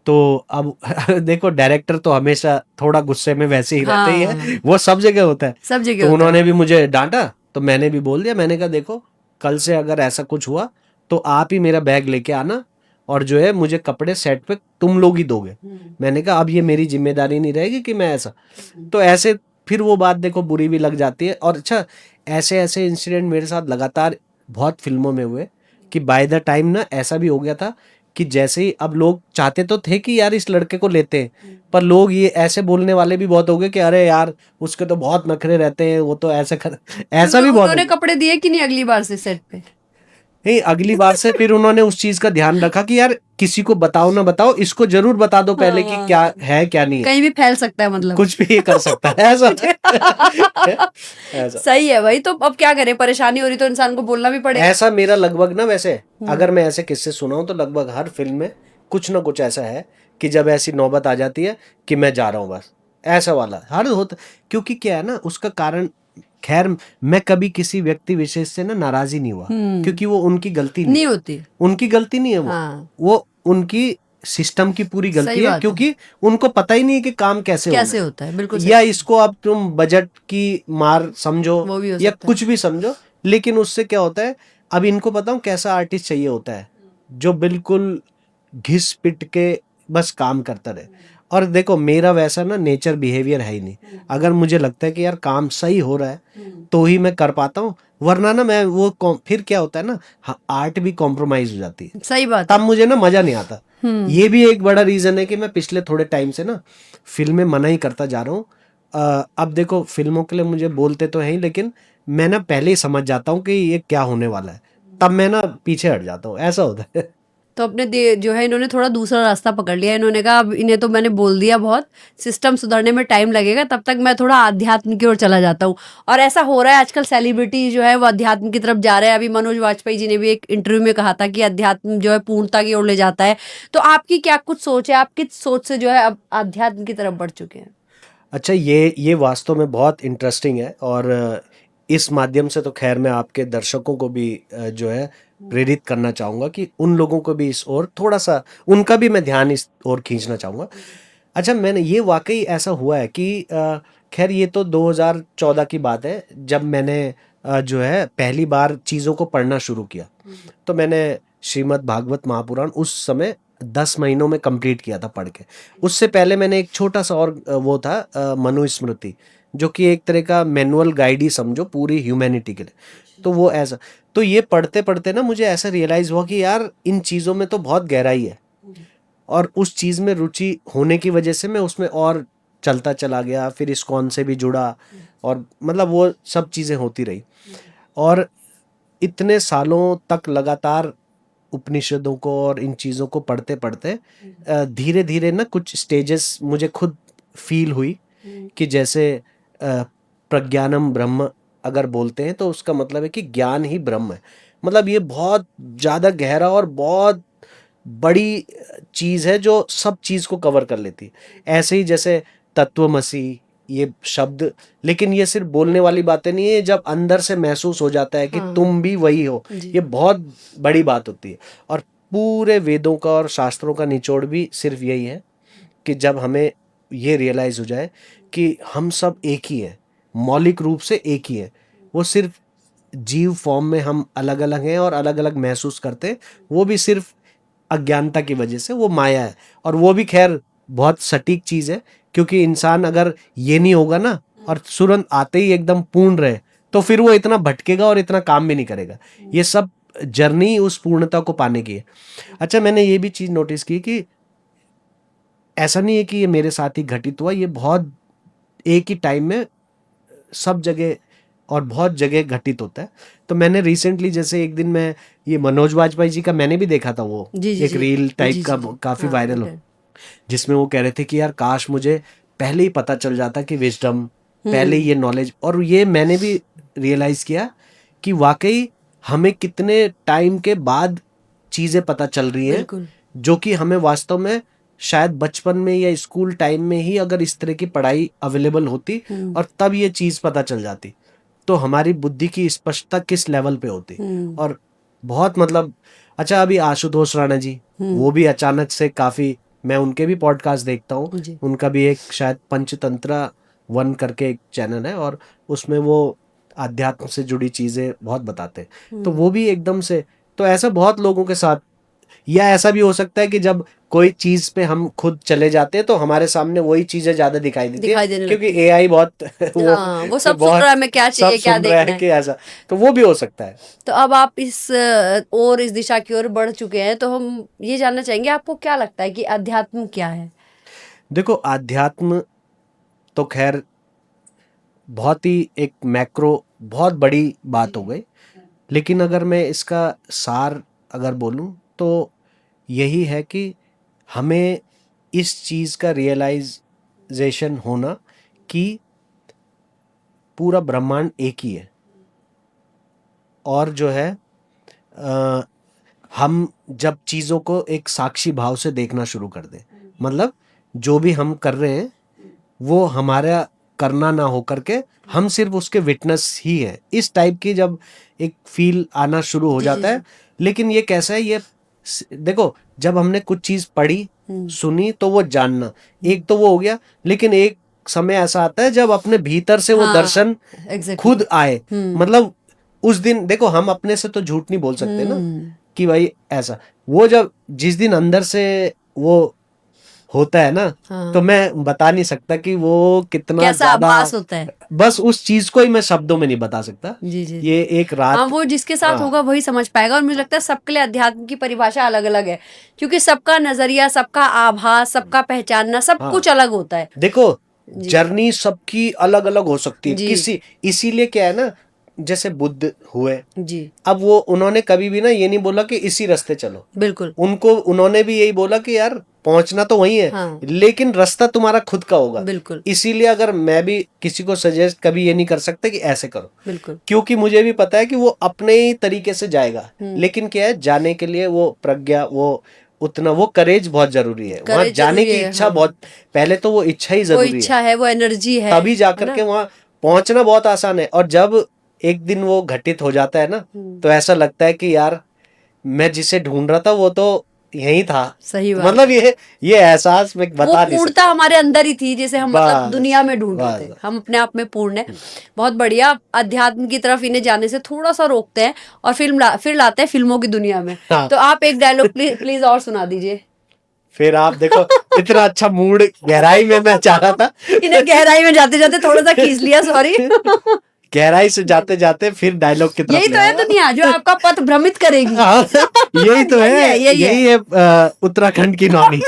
तो अब देखो डायरेक्टर तो हमेशा थोड़ा गुस्से में वैसे ही रहते ही है, वो सब जगह होता है, सब जगह तो होता उन्होंने भी मुझे डांटा, तो मैंने भी बोल दिया, मैंने कहा देखो कल से अगर ऐसा कुछ हुआ तो आप ही मेरा बैग लेके आना, और जो है मुझे कपड़े सेट पे तुम लोग ही दोगे। मैंने कहा अब ये मेरी जिम्मेदारी नहीं रहेगी कि मैं ऐसा, तो ऐसे फिर वो बात देखो बुरी भी लग जाती है। और अच्छा, ऐसे ऐसे इंसिडेंट मेरे साथ लगातार बहुत फिल्मों में हुए कि बाय द टाइम ना ऐसा भी हो गया था कि जैसे ही अब लोग चाहते तो थे कि यार इस लड़के को लेते हैं, पर लोग ये ऐसे बोलने वाले भी बहुत हो गए कि अरे यार उसके तो बहुत नखरे रहते हैं, वो तो ऐसे कर, ऐसा भी बहुत उन्होंने कपड़े दिए कि नहीं अगली बार से सेट पे? नहीं, अगली बार से फिर उन्होंने उस चीज का ध्यान रखा कि यार किसी को बताओ ना बताओ, इसको जरूर बता दो पहले कि क्या है क्या नहीं है, कहीं भी फैल सकता है, मतलब कुछ भी कर सकता है ऐसा। ऐसा सही है भाई, तो अब क्या करें, परेशानी हो रही तो इंसान को बोलना भी पड़ेगा। ऐसा मेरा लगभग ना, वैसे अगर मैं ऐसे किस्से सुनाऊं तो लगभग हर फिल्म में कुछ ना कुछ ऐसा है कि जब ऐसी नौबत आ जाती है कि मैं जा रहा हूं बस, ऐसा वाला हर होता। क्योंकि क्या है ना, उसका कारण खैर मैं कभी किसी व्यक्ति विशेष से ना नाराज ही नहीं हुआ, क्योंकि वो उनकी गलती नहीं होती। उनकी गलती नहीं है वो। हाँ। वो उनकी सिस्टम की पूरी सही गलती है, बात है। क्योंकि उनको पता ही नहीं है कि काम कैसे कैसे होना होता है, बिल्कुल है। सही। या इसको अब तुम बजट की मार समझो वो भी हो या सकता है। कुछ भी समझो, लेकिन उससे क्या होता है, अब इनको बताऊं कैसा आर्टिस्ट चाहिए होता है, जो बिल्कुल घिस पिट के बस काम करता रहे। और देखो मेरा वैसा ना नेचर बिहेवियर है ही नहीं। अगर मुझे लगता है कि यार काम सही हो रहा है तो ही मैं कर पाता हूँ, वरना ना मैं वो फिर क्या होता है ना, आर्ट भी कॉम्प्रोमाइज हो जाती है, सही बात तब है। मुझे ना मजा नहीं आता। ये भी एक बड़ा रीजन है कि मैं पिछले थोड़े टाइम से ना फिल्में मना ही करता जा रहा हूँ। अब देखो फिल्मों के लिए मुझे बोलते तो हैं ही, लेकिन मैं ना पहले ही समझ जाता हूँ कि ये क्या होने वाला है, तब मैं ना पीछे हट जाता हूँ, ऐसा होता है। तो अपने जो है इन्होंने थोड़ा दूसरा रास्ता पकड़ लिया। इन्होंने कहा अब इन्हें तो मैंने बोल दिया, बहुत सिस्टम सुधरने में टाइम लगेगा, तब तक मैं थोड़ा आध्यात्म की ओर चला जाता हूँ। और ऐसा हो रहा है आजकल, सेलिब्रिटी जो है वो अध्यात्म की तरफ जा रहे हैं। अभी मनोज वाजपेयी जी ने भी एक इंटरव्यू में कहा था कि अध्यात्म जो है पूर्णता की ओर ले जाता है। तो आपकी क्या कुछ सोच है? आप किस सोच से जो है अब अध्यात्म की तरफ बढ़ चुके हैं? अच्छा, ये वास्तव में बहुत इंटरेस्टिंग है, और इस माध्यम से तो खैर मैं आपके दर्शकों को भी जो है प्रेरित करना चाहूँगा कि उन लोगों को भी इस ओर थोड़ा सा, उनका भी मैं ध्यान इस ओर खींचना चाहूँगा। अच्छा, मैंने ये वाकई ऐसा हुआ है कि खैर ये तो 2014 की बात है, जब मैंने जो है पहली बार चीज़ों को पढ़ना शुरू किया। तो मैंने श्रीमद् भागवत महापुराण उस समय 10 महीनों में कंप्लीट किया था पढ़ के। उससे पहले मैंने एक छोटा सा और वो था मनुस्मृति, जो कि एक तरह का मैनुअल गाइड ही समझो पूरी ह्यूमैनिटी के लिए। तो वो ऐसा, तो ये पढ़ते पढ़ते ना मुझे ऐसा रियलाइज़ हुआ कि यार इन चीज़ों में तो बहुत गहराई है, और उस चीज़ में रुचि होने की वजह से मैं उसमें और चलता चला गया। फिर इस्कॉन से भी जुड़ा, और मतलब वो सब चीज़ें होती रही। और इतने सालों तक लगातार उपनिषदों को और इन चीज़ों को पढ़ते पढ़ते धीरे धीरे ना कुछ स्टेजेस मुझे खुद फील हुई कि जैसे प्रज्ञानम ब्रह्म अगर बोलते हैं तो उसका मतलब है कि ज्ञान ही ब्रह्म है। मतलब ये बहुत ज़्यादा गहरा और बहुत बड़ी चीज़ है जो सब चीज़ को कवर कर लेती है। ऐसे ही जैसे तत्वमसी ये शब्द, लेकिन ये सिर्फ बोलने वाली बातें नहीं है, ये जब अंदर से महसूस हो जाता है कि तुम भी वही हो, ये बहुत बड़ी बात होती है। और पूरे वेदों का और शास्त्रों का निचोड़ भी सिर्फ यही है कि जब हमें ये रियलाइज़ हो जाए कि हम सब एक ही हैं, मौलिक रूप से एक ही हैं। वो सिर्फ जीव फॉर्म में हम अलग अलग हैं और अलग अलग महसूस करते हैं, वो भी सिर्फ अज्ञानता की वजह से, वो माया है। और वो भी खैर बहुत सटीक चीज़ है, क्योंकि इंसान अगर ये नहीं होगा ना और तुरंत आते ही एकदम पूर्ण रहे, तो फिर वो इतना भटकेगा और इतना काम भी नहीं करेगा। ये सब जर्नी उस पूर्णता को पाने की है। अच्छा, मैंने ये भी चीज़ नोटिस की कि ऐसा नहीं है कि ये मेरे साथ ही घटित हुआ, ये बहुत एक ही टाइम में सब जगह और बहुत जगह घटित होता है। तो मैंने रिसेंटली जैसे एक दिन मैं ये मनोज वाजपेयी जी का मैंने भी देखा था, वो एक रील टाइप का काफी वायरल हो, जिसमें वो कह रहे थे कि यार काश मुझे पहले ही पता चल जाता कि विजडम, पहले ही ये नॉलेज। और ये मैंने भी रियलाइज किया कि वाकई हमें कितने टाइम के बाद चीजें पता चल रही हैं, जो कि हमें वास्तव में शायद बचपन में या स्कूल टाइम में ही अगर इस तरह की पढ़ाई अवेलेबल होती और तब ये चीज पता चल जाती, तो हमारी बुद्धि की स्पष्टता किस लेवल पे होती। और बहुत मतलब, अच्छा अभी आशुतोष राणा जी, वो भी अचानक से काफी, मैं उनके भी पॉडकास्ट देखता हूँ। उनका भी एक शायद पंचतंत्रा वन करके एक चैनल है, और उसमें वो आध्यात्म से जुड़ी चीजें बहुत बताते हैं। तो वो भी एकदम से, तो ऐसा बहुत लोगों के साथ, या ऐसा भी हो सकता है कि जब कोई चीज पे हम खुद चले जाते हैं तो हमारे सामने वही चीजें ज्यादा दिखाई देती है, क्योंकि एआई बहुत वो सब सुन रहा है, मैं क्या चाहिए क्या देखना है कि ऐसा, तो वो भी हो सकता है। तो अब आप इस और इस दिशा की ओर बढ़ चुके हैं, तो हम ये जानना चाहेंगे आपको क्या लगता है कि अध्यात्म क्या है? देखो, अध्यात्म तो खैर बहुत ही एक मैक्रो बहुत बड़ी बात हो गई, लेकिन अगर मैं इसका सार अगर बोलूं तो यही है कि हमें इस चीज़ का रियलाइजेशन होना कि पूरा ब्रह्मांड एक ही है, और जो है हम जब चीज़ों को एक साक्षी भाव से देखना शुरू कर दें, मतलब जो भी हम कर रहे हैं वो हमारा करना ना हो करके हम सिर्फ उसके विटनेस ही है, इस टाइप की जब एक फील आना शुरू हो जाता है। लेकिन ये कैसा है, ये देखो जब हमने कुछ चीज पढ़ी सुनी तो वो जानना एक तो वो हो गया, लेकिन एक समय ऐसा आता है जब अपने भीतर से वो दर्शन खुद आए। मतलब उस दिन देखो हम अपने से तो झूठ नहीं बोल सकते ना कि भाई ऐसा, वो जब जिस दिन अंदर से वो होता है ना, तो मैं बता नहीं सकता कि वो कितना कैसा आभास होता है। बस उस चीज को ही मैं शब्दों में नहीं बता सकता। जी। ये एक रात, हाँ, वो जिसके साथ होगा वही समझ पाएगा। और मुझे लगता है सबके लिए अध्यात्म की परिभाषा अलग अलग है, क्योंकि सबका नजरिया, सबका आभास, सबका पहचानना, सब कुछ अलग होता है। देखो जर्नी सबकी अलग अलग हो सकती है जी। किसी, इसीलिए क्या है ना, जैसे बुद्ध हुए जी, अब वो उन्होंने कभी भी ना ये नहीं बोला कि इसी रास्ते चलो, बिल्कुल। उन्होंने भी यही बोला कि यार पहुंचना तो वही है, हाँ। लेकिन रास्ता तुम्हारा खुद का होगा। बिल्कुल इसीलिए अगर मैं भी किसी को सजेस्ट कभी ये नहीं कर सकता कि ऐसे करो, बिल्कुल। क्योंकि मुझे भी पता है कि वो अपने ही तरीके से जाएगा, लेकिन क्या है जाने के लिए वो प्रज्ञा, वो उतना वो करेज बहुत जरूरी है, वहां जाने की इच्छा बहुत, पहले तो वो इच्छा ही वो जरूरी इच्छा है, वो एनर्जी है, तभी जाकर के वहां पहुंचना बहुत आसान है। और जब एक दिन वो घटित हो जाता है ना, तो ऐसा लगता है कि यार मैं जिसे ढूंढ रहा था वो तो यही था। सही बात। मतलब ये एहसास मैं बता नहीं पूर्णता सकता। हमारे अंदर ही थी, जैसे हम मतलब बस, दुनिया में ढूंढ रहे थे, बस। हम अपने आप में पूर्ण है। बहुत बढ़िया। अध्यात्म की तरफ इन्हें जाने से थोड़ा सा रोकते हैं और फिर लाते हैं फिल्मों की दुनिया में। हाँ। तो आप एक डायलॉग प्लीज और सुना दीजिए। फिर आप देखो इतना अच्छा मूड गहराई में मैं चाह रहा था, इन्हें गहराई में जाते जाते थोड़ा सा खींच लिया, सॉरी। गहराई से जाते जाते फिर डायलॉग की तरफ यही तो ले है आया। दुनिया जो आपका पथ भ्रमित करेगी। हाँ, यही तो है, यही है। उत्तराखंड की नौनी।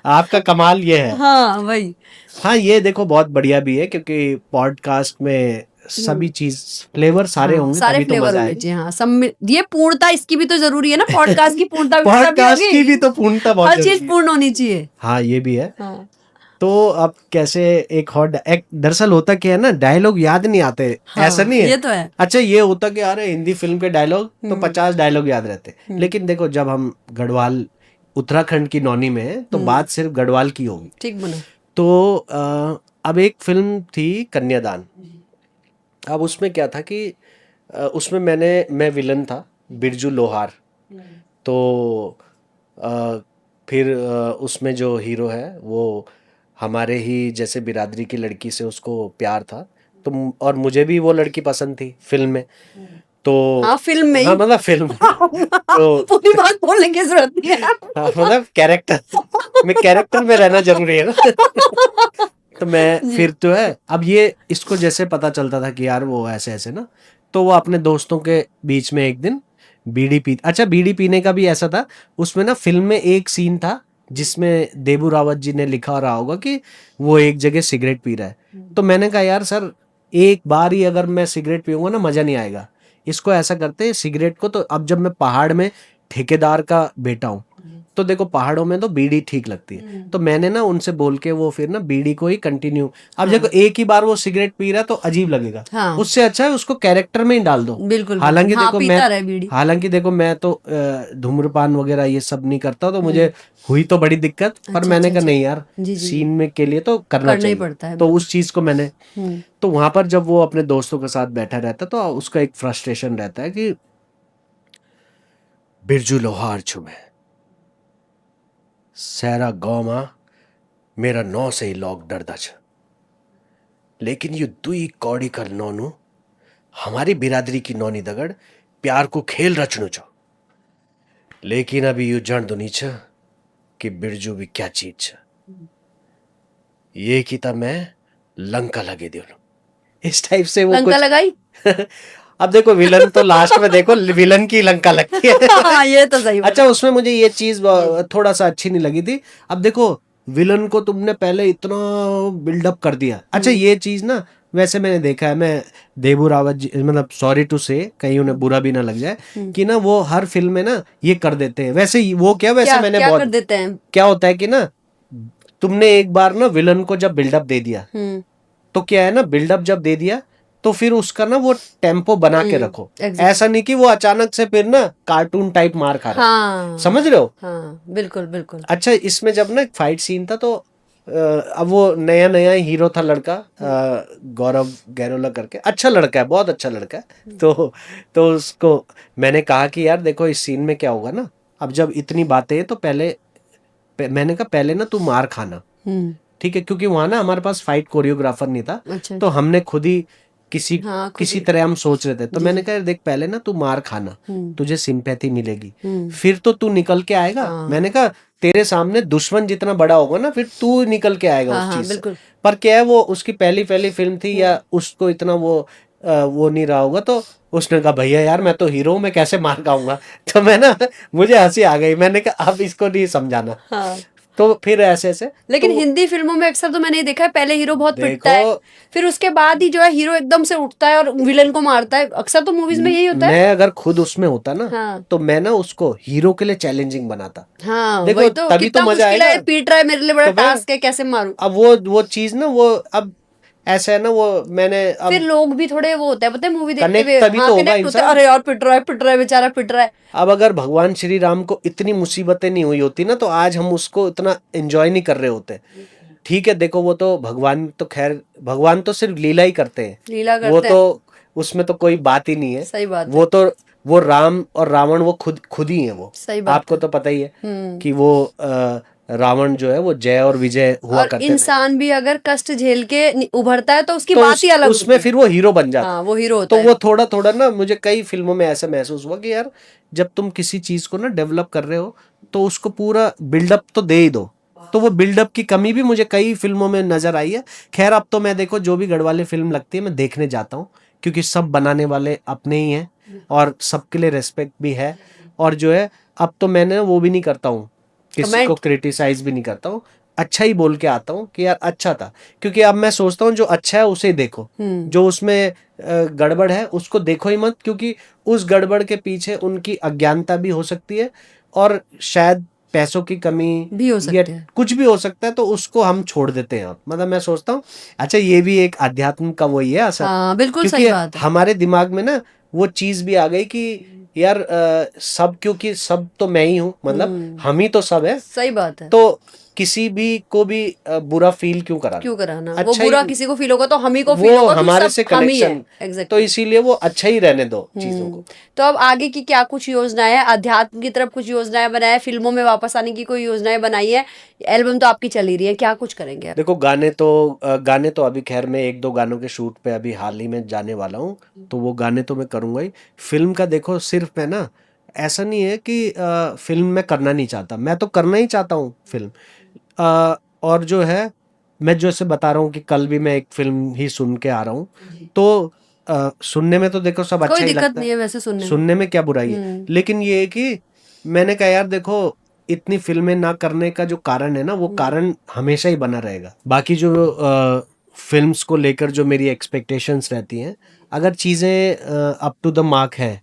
आपका कमाल ये है। हाँ वही। हाँ ये देखो बहुत बढ़िया भी है, क्योंकि पॉडकास्ट में सभी चीज फ्लेवर सारे होंगे सारे तभी तो फ्लेवर मजा होने आएगा। चाहिए। हाँ, ये पूर्णता इसकी भी तो जरूरी है ना, पॉडकास्ट की पूर्णता भी तभी पॉडकास्ट होगी। की भी तो पूर्णता बहुत हर जरूरी चीज है। पूर्ण होनी चाहिए। हाँ ये भी है। हाँ। तो अब कैसे एक और दरअसल होता क्या है ना, डायलॉग याद नहीं आते, ऐसा नहीं है। ये तो है। अच्छा ये होता कि अरे हिंदी फिल्म के डायलॉग तो 50 डायलॉग याद रहते, लेकिन देखो जब हम गढ़वाल उत्तराखंड की नौनी में हैं, तो बात सिर्फ गढ़वाल की होगी। ठीक बना। तो अब एक फिल्म थी कन्यादान। अब उसमें क्या था कि उसमें मैं विलन था, बिरजू लोहार। तो फिर उसमें जो हीरो है वो हमारे ही जैसे बिरादरी की लड़की से उसको प्यार था, तो और मुझे भी वो लड़की पसंद थी फिल्म में। तो हाँ, फिल्म में ही। हाँ मतलब फिल्म तो पूरी बात बोलने की जरूरत नहीं है। हाँ, मतलब कैरेक्टर में रहना जरूरी है ना। तो मैं फिर तो है, अब ये इसको जैसे पता चलता था कि यार वो ऐसे ऐसे ना, तो वो अपने दोस्तों के बीच में एक दिन बीड़ी पीने का भी ऐसा था। उसमें ना फिल्म में एक सीन था जिसमें देबू रावत जी ने लिखा रहा होगा कि वो एक जगह सिगरेट पी रहा है। तो मैंने कहा यार सर एक बार ही अगर मैं सिगरेट पीऊंगा ना मजा नहीं आएगा, इसको ऐसा करते हैं सिगरेट को, तो अब जब मैं पहाड़ में ठेकेदार का बेटा हूँ तो देखो पहाड़ों में तो बीड़ी ठीक लगती है, तो मैंने ना उनसे बोल के वो फिर ना बीड़ी को ही कंटिन्यू। अब देखो एक ही बार वो सिगरेट पी रहा है तो अजीब लगेगा। हाँ। उससे अच्छा है उसको कैरेक्टर में ही डाल दो। बिल्कुल। हालांकि हाँ, देखो पीता रहे बीड़ी। हालांकि देखो मैं तो धूम्रपान वगैरह ये सब नहीं करता, तो मुझे हुई तो बड़ी दिक्कत, पर मैंने कहा नहीं यार सीन में के लिए तो करना ही चाहिए पड़ता है। तो उस चीज को मैंने, तो वहां पर जब वो अपने दोस्तों के साथ बैठा रहता तो उसका एक फ्रस्ट्रेशन रहता है कि बिरजू लोहार छुमे सैरा गौमा मेरा नौ से ही लॉक डरदा छ, लेकिन यू दुई कौड़ी कर नौनू हमारी बिरादरी की नौनी दगड़ प्यार को खेल रचनु छो, लेकिन अभी यू जन दुनी छ कि बिरजू भी क्या चीज छ, ये की तब मैं लंका लगे दियो। इस टाइप से वो लंका कुछ लगाई। अब देखो विलन तो लास्ट में देखो विलन की लंका लगती है। हाँ, ये तो सही बात। अच्छा उसमें मुझे ये चीज थोड़ा सा अच्छी नहीं लगी थी। अब देखो विलन को तुमने पहले इतना बिल्डअप कर दिया। अच्छा ये चीज ना वैसे मैंने देखा है, मैं देबू रावत जी मतलब सॉरी टू से कहीं उन्हें बुरा भी ना लग जाए कि ना वो हर फिल्म में ना ये कर देते हैं। वैसे वो क्या वैसे मैंने क्या बहुत कर देते हैं। क्या होता है कि ना तुमने एक बार ना विलन को जब बिल्डअप दे दिया तो क्या है ना, बिल्डअप जब दे दिया तो फिर उसका ना वो टेम्पो बना के रखो। ऐसा नहीं कि वो अचानक से फिर ना कार्टून टाइप मार खा रहा है। हाँ, समझ रहे हो। हाँ, बिल्कुल बिल्कुल। अच्छा इसमें जब ना फाइट सीन था तो अब वो नया नया हीरो था लड़का, गौरव गैरोला करके, अच्छा लड़का है, बहुत अच्छा लड़का है। तो उसको मैंने कहा कि यार देखो इस सीन में क्या होगा ना, अब जब इतनी बातें हैं तो मैंने कहा पहले ना तू मार खाना, ठीक है, क्योंकि वहां ना हमारे पास फाइट कोरियोग्राफर नहीं था, अच्छा। तो हमने खुद ही किसी हाँ, खुद किसी ही। तरह हम सोच रहे थे। तो मैंने कहा देख पहले ना तू मार खाना, तुझे सिंपैथी मिलेगी, फिर तो तू निकल के आएगा। हाँ। मैंने कहा तेरे सामने दुश्मन जितना बड़ा होगा ना, फिर तू निकल के आएगा हाँ, उस हाँ, चीज से। बिल्कुल। पर क्या है, वो उसकी पहली पहली फिल्म थी, या उसको इतना वो नहीं रहा होगा, तो उसने कहा भैया यार मैं तो हीरो हूं, मैं कैसे मार खाऊंगा। तो मैं ना, मुझे हंसी आ गई, मैंने कहा अब इसको नहीं समझाना। हाँ। तो फिर ऐसे ऐसे लेकिन तो हिंदी फिल्मों में अक्सर तो मैंने ये देखा है, पहले हीरो बहुत पिटता है, देखो, फिर उसके बाद ही जो है हीरो एकदम से उठता है और विलन को मारता है। अक्सर तो मूवीज में यही होता है। मैं अगर खुद उसमें होता ना, हाँ। तो मैं ना उसको हीरो के लिए चैलेंजिंग बनाता। हाँ, देखो वही तो, तभी तो कितना मजा मुश्किल है, आएगा। पीट रहा है, मेरे लिए बड़ा तो मैं टास्क है, कैसे मारूं। अब वो चीज ना, वो अब ऐसा है ना, वो मैंने फिर अब लोग भी थोड़े वो होता है, पता है, मूवी देखते कनेक्ट हुए, तभी हाँ, तो होगा कनेक्ट होते हैं, इंसान। अरे यार पिट रहा है बेचारा, पिट रहा है। अब अगर भगवान श्री राम को इतनी मुसीबतें नहीं हुई होती ना, तो आज हम उसको इतना एंजॉय नहीं कर रहे होते। ठीक है, देखो वो तो भगवान तो खैर, भगवान तो सिर्फ लीला ही करते हैं, लीला वो करते तो हैं। उसमें तो कोई बात ही नहीं है। सही बात वो है। तो वो राम और रावण वो खुद खुद ही है। वो सही बात आपको है। तो पता ही है कि वो रावण जो है वो जय और विजय हुआ और करते थे। इंसान भी अगर कष्ट झेल के उभरता है तो उसकी तो बात ही अलग उसमें होती है। फिर वो हीरो बन जाता। हाँ, वो हीरो होता तो है। वो थोड़ा थोड़ा ना, मुझे कई फिल्मों में ऐसा महसूस हुआ कि यार जब तुम किसी चीज को ना डेवलप कर रहे हो, तो उसको पूरा बिल्डअप तो दे ही दो। तो वो बिल्डअप की कमी भी मुझे कई फिल्मों में नजर आई है। खैर अब तो मैं देखो जो भी गढ़वाली फिल्म लगती है मैं देखने जाता हूँ, क्योंकि सब बनाने वाले अपने ही हैं और सबके लिए रेस्पेक्ट भी है। और जो है अब तो मैंने वो भी नहीं करता हूँ, किसी को कमेंट। क्रिटिसाइज भी नहीं करता हूँ, अच्छा ही बोल के आता हूँ कि यार अच्छा था। क्योंकि अब मैं सोचता हूँ जो अच्छा है उसे देखो, जो उसमें गड़बड़ है उसको देखो ही मत, क्योंकि उस गड़बड़ के पीछे उनकी अज्ञानता भी हो सकती है, और शायद पैसों की कमी भी हो या सकते हैं। कुछ भी हो सकता है, तो उसको हम छोड़ देते हैं। मतलब मैं सोचता हूँ अच्छा ये भी एक अध्यात्म का वही है असर। हाँ, बिल्कुल सही क्योंकि बात है। हमारे दिमाग में ना वो चीज भी आ गई कि यार सब, क्योंकि सब तो मैं ही हूँ, मतलब हम ही तो सब है, सही बात है। तो किसी भी को भी बुरा फील क्यों कराना। क्यों कराना, वो अच्छा बुरा ही, किसी को फील होगा तो हम ही को वो फील होगा कि हमारे सब से हम ही है। कनेक्शन, तो एग्जैक्टली। इसीलिए वो अच्छा ही रहने दो चीजों को। तो अब आगे की क्या कुछ योजनाएं है, अध्यात्म की तरफ कुछ योजनाएं बनाए है, फिल्मों में वापस आने की कोई योजनाएं बनाई है? एल्बम तो आपकी चल ही रही है, क्या कुछ करेंगे आप? देखो गाने तो अभी खैर मैं एक दो गानों के शूट पे अभी हाल ही में जाने वाला हूँ, तो वो गाने तो मैं करूँगा ही। फिल्म का देखो सिर्फ मैं ना, ऐसा नहीं है कि फिल्म मैं करना नहीं चाहता, मैं तो करना ही चाहता हूँ फिल्म। और जो है, मैं जैसे बता रहा हूँ कि कल भी मैं एक फिल्म ही सुन के आ रहा हूँ, तो सुनने में तो देखो सब कोई अच्छा ही दिक्कत लगता नहीं है, है वैसे सुनने में। सुनने में क्या बुराई है। लेकिन ये है कि मैंने कहा यार देखो इतनी फिल्में ना करने का जो कारण है ना, वो कारण हमेशा ही बना रहेगा। बाकी जो फिल्म्स को लेकर जो मेरी एक्सपेक्टेशंस रहती हैं, अगर चीज़ें अप टू द मार्क है,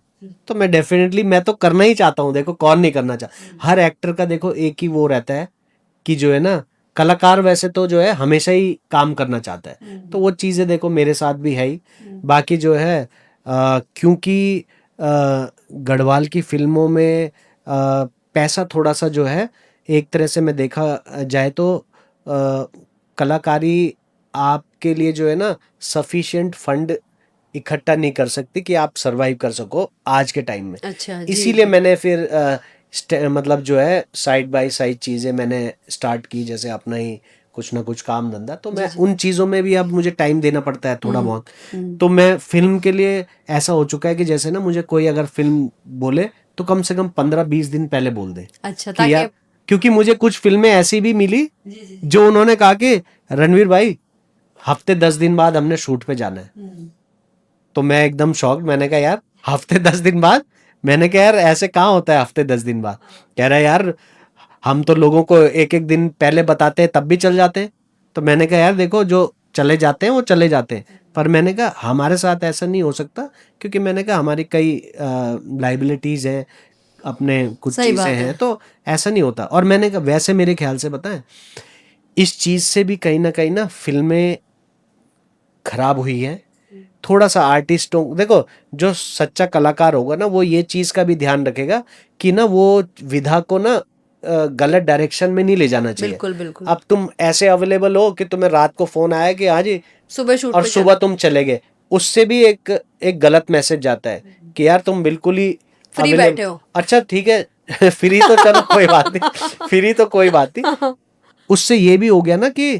तो मैं डेफिनेटली, मैं तो करना ही चाहता हूँ। देखो कौन नहीं करना चाहता, हर एक्टर का देखो एक ही वो रहता है कि जो है ना, कलाकार वैसे तो जो है हमेशा ही काम करना चाहता है, तो वो चीज़ें देखो मेरे साथ भी है ही। बाकी जो है क्योंकि गढ़वाल की फिल्मों में पैसा थोड़ा सा जो है, एक तरह से मैं देखा जाए तो कलाकारी आपके लिए जो है ना सफिशिएंट फंड इकट्ठा नहीं कर सकती कि आप सरवाइव कर सको आज के टाइम में। अच्छा जी। इसीलिए मैंने फिर मतलब जो है साइड बाय साइड चीज़ें मैंने स्टार्ट की, जैसे अपना ही कुछ ना कुछ काम धंधा, तो मैं उन चीज़ों में भी अब मुझे टाइम देना पड़ता है थोड़ा बहुत। तो मैं फिल्म के लिए ऐसा हो चुका है कि जैसे ना मुझे कोई अगर फिल्म बोले तो कम से कम 15-20 दिन पहले बोल दे अच्छा, कि ताकि यार, क्योंकि मुझे कुछ फिल्में ऐसी भी मिली जो उन्होंने कहा कि रणवीर भाई हफ्ते 10 दिन बाद हमने शूट पे जाना है। तो मैं एकदम शॉक, मैंने कहा यार हफ्ते 10 दिन बाद, मैंने कहा यार ऐसे कहाँ होता है हफ्ते 10 दिन बाद। कह रहा है यार हम तो लोगों को एक एक दिन पहले बताते हैं तब भी चल जाते हैं। तो मैंने कहा यार देखो जो चले जाते हैं वो चले जाते हैं, पर मैंने कहा हमारे साथ ऐसा नहीं हो सकता, क्योंकि मैंने कहा हमारी कई लाइबिलिटीज़ हैं, अपने कुछ सही चीज़ें बात है। हैं, तो ऐसा नहीं होता। और मैंने कहा वैसे मेरे ख्याल से बताएं, इस चीज़ से भी कहीं ना फिल्में खराब हुई है। थोड़ा सा आर्टिस्टों, देखो जो सच्चा कलाकार होगा ना, वो ये चीज़ का भी ध्यान रखेगा कि ना वो विधा को ना गलत डायरेक्शन में नहीं ले जाना चाहिए। बिल्कुल बिल्कुल। अब तुम ऐसे अवेलेबल हो कि तुम्हें रात को फोन आया कि हाँ जी, सुबह शूट और पे सुबह तुम चले गए, उससे भी एक गलत मैसेज जाता है कि यार तुम बिल्कुल ही फ्री available- बैठे हो। अच्छा ठीक है फ्री तो चलो कोई बात नहीं, फ्री तो कोई बात नहीं, उससे ये भी हो गया ना कि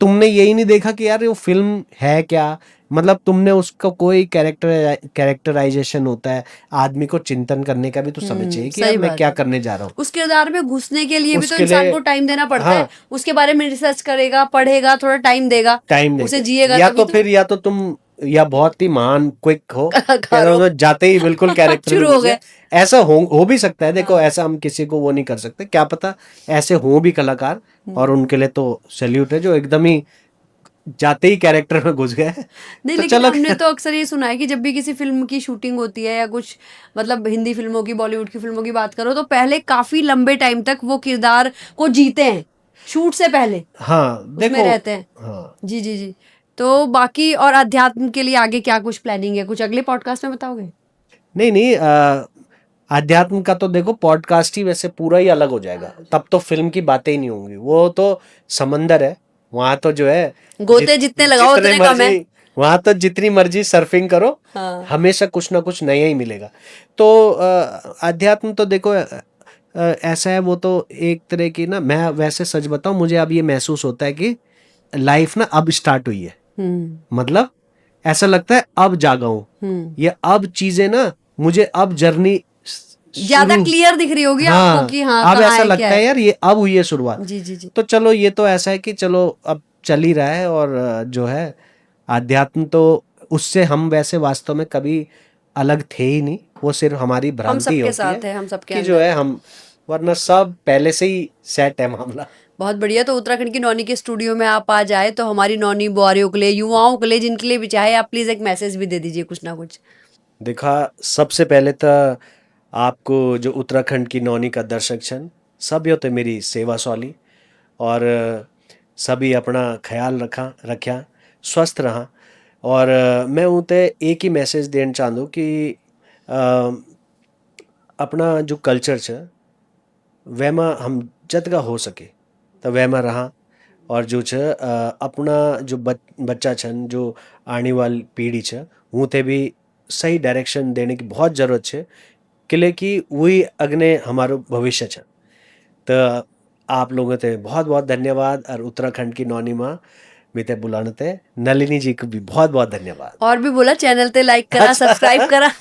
तुमने यही नहीं देखा कि यार वो फिल्म है क्या, मतलब तुमने उसका कोई कैरेक्टराइजेशन होता है, आदमी को चिंतन करने का भी तो समय चाहिए कि सही यार मैं बात क्या है। करने जा रहा हूँ। उस किरदार में घुसने के लिए भी तो उसके इंसान लिए- को टाइम देना पड़ता हाँ। है, उसके बारे में रिसर्च करेगा, पढ़ेगा, थोड़ा टाइम देगा, टाइम उसे देके जिएगा या तभी तो फिर या तो तुम या बहुत ही महान क्विक हो, कलाकार या हो। तो जाते ही बिल्कुल कैरेक्टर शुरू हो गए। ऐसा हो भी सकता है। देखो ऐसा हम किसी को वो नहीं कर सकते, क्या पता ऐसे हो भी कलाकार, और उनके लिए तो सैल्यूट है जो एकदम ही जाते ही कैरेक्टर में घुस गए। नहीं तो लेकिन चलो हमने तो अक्सर ये सुना है कि जब भी किसी फिल्म की शूटिंग होती है या कुछ मतलब हिंदी फिल्मों की, बॉलीवुड की फिल्मों की बात करो तो पहले काफी लंबे टाइम तक वो किरदार को जीते हैं, शूट से पहले हाँ उसमें देखो रहते हैं। हाँ जी जी जी। तो बाकी और अध्यात्म के लिए आगे क्या कुछ प्लानिंग है, कुछ अगले पॉडकास्ट में बताओगे? नहीं अध्यात्म का तो देखो पॉडकास्ट ही वैसे पूरा ही अलग हो जाएगा, तब तो फिल्म की बातें ही नहीं होंगी, वो तो समंदर है, वहां तो जो है गोते जितने लगाओ जितने उतने कम है। मर्जी, वहां तो जितनी मर्जी सर्फिंग करो, हाँ। हमेशा कुछ ना कुछ नया ही मिलेगा। तो अध्यात्म तो देखो ऐसा है, वो तो एक तरह की ना, मैं वैसे सच बताऊं मुझे अब ये महसूस होता है कि लाइफ ना अब स्टार्ट हुई है, मतलब ऐसा लगता है अब जागा हूं, ये अब चीजें ना मुझे अब जर्नी ज्यादा क्लियर दिख रही होगी आपको कि हाँ अब कहाँ ऐसा है, लगता क्या है है। यार ये अब हुई है शुरुआत। जी जी जी। तो चलो ये तो ऐसा है कि चलो अब चल ही रहा है, और जो है आध्यात्म तो उससे हम वैसे वास्तव में कभी अलग थे ही नहीं, वो सिर्फ हमारी हम भ्रांति सबके होती साथ है, हम सबके कि अंदर जो है हम, वरना सब पहले से ही सेट है मामला। बहुत बढ़िया। तो उत्तराखंड की नौनी के स्टूडियो में आप आ जाए तो हमारी नौनी बुआरियों के लिए, युवाओं के लिए, जिनके लिए भी चाहे, आप प्लीज एक मैसेज भी दे दीजिए कुछ ना कुछ। देखा, सबसे पहले तो आपको जो उत्तराखंड की नौनी का दर्शक छन सब यो तो मेरी सेवा सौली, और सभी अपना ख्याल रखा स्वस्थ रहा, और मैं उनते एक ही मैसेज देना चाहूँ कि अपना जो कल्चर छ वैमा हम जतगा हो सके तो वैमा रहा, और जो छ अपना जो बच्चा छन, जो आने वाली पीढ़ी छ, उनते भी सही डायरेक्शन देने की बहुत ज़रूरत है, किले कि वही अग्ने हमारो भविष्य छ। तो आप लोगों ते बहुत बहुत धन्यवाद, और उत्तराखंड की नौनी माँ मिते बुलाने ते नलिनी जी को भी बहुत बहुत धन्यवाद। और भी बोला चैनल ते लाइक करा, सब्सक्राइब करा।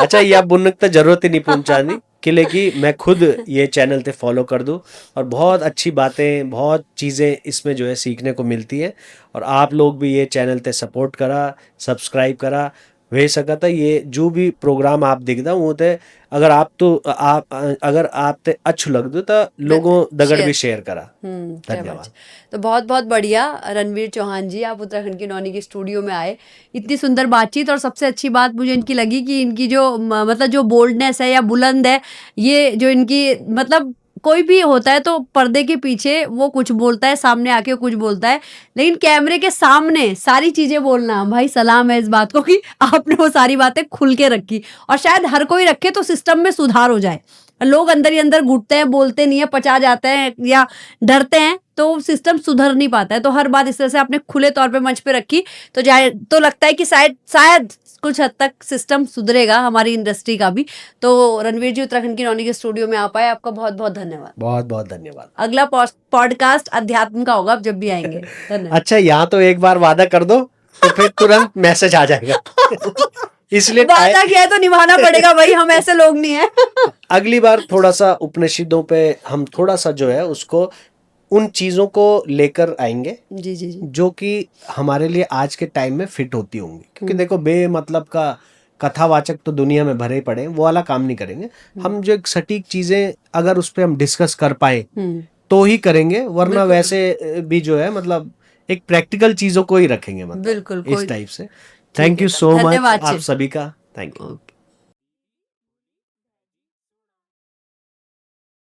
अच्छा ये आप बुनक तो जरूरत ही नहीं पहुंचानी, किले कि मैं खुद ये चैनल ते फॉलो कर दूं, और बहुत अच्छी बातें, बहुत चीज़ें इसमें जो है सीखने को मिलती है, और आप लोग भी ये चैनल ते सपोर्ट करा, सब्सक्राइब करा, वे सका था ये जो भी प्रोग्राम आप दिखता वो ते अगर आप ते अच्छु लग दो तो लोगों दगड़ भी शेयर करा। क्या धन्यवाद। बात। तो बहुत बहुत बढ़िया रणवीर चौहान जी, आप उत्तराखंड की नौनी के स्टूडियो में आए, इतनी सुंदर बातचीत, और सबसे अच्छी बात मुझे इनकी लगी कि इनकी जो मतलब जो बोल्डनेस है या बुलंद है, ये जो इनकी मतलब कोई भी होता है तो पर्दे के पीछे वो कुछ बोलता है, सामने आके कुछ बोलता है, लेकिन कैमरे के सामने सारी चीजें बोलना, भाई सलाम है इस बात को कि आपने वो सारी बातें खुल के रखी, और शायद हर कोई रखे तो सिस्टम में सुधार हो जाए। लोग अंदर ही अंदर घुटते हैं, बोलते नहीं है, पचा जाते हैं या डरते हैं, तो सिस्टम सुधर नहीं पाता है। तो हर बात इस तरह से आपने खुले तौर पे मंच पे रखी, तो तो लगता है कि शायद कुछ हद तक सिस्टम सुधरेगा हमारी इंडस्ट्री का भी। तो रणवीर जी उत्तराखंड की नौनी के स्टूडियो में आ पाए, आपका बहुत बहुत धन्यवाद। बहुत बहुत धन्यवाद। अगला पॉडकास्ट अध्यात्म का होगा, आप जब भी आएंगे। धन्यवाद। अच्छा यहाँ तो एक बार वादा कर दो तो फिर तुरंत मैसेज आ जाएगा। इसलिए वादा किया है तो निभाना पड़ेगा भाई, हम ऐसे लोग नहीं है। अगली बार थोड़ा सा उपनिषदों पे हम थोड़ा सा जो है उसको, उन चीजों को लेकर आएंगे जी जी जी। जो कि हमारे लिए आज के टाइम में फिट होती होंगी, क्योंकि देखो बेमतलब का कथावाचक तो दुनिया में भरे पड़े हैं, वो वाला काम नहीं करेंगे हम। जो एक सटीक चीजें अगर उस पर हम डिस्कस कर पाए तो ही करेंगे, वरना वैसे भी जो है मतलब एक प्रैक्टिकल चीजों को ही रखेंगे, मतलब बिल्कुल इस टाइप से। थैंक यू सो मच आप सभी का, थैंक यू।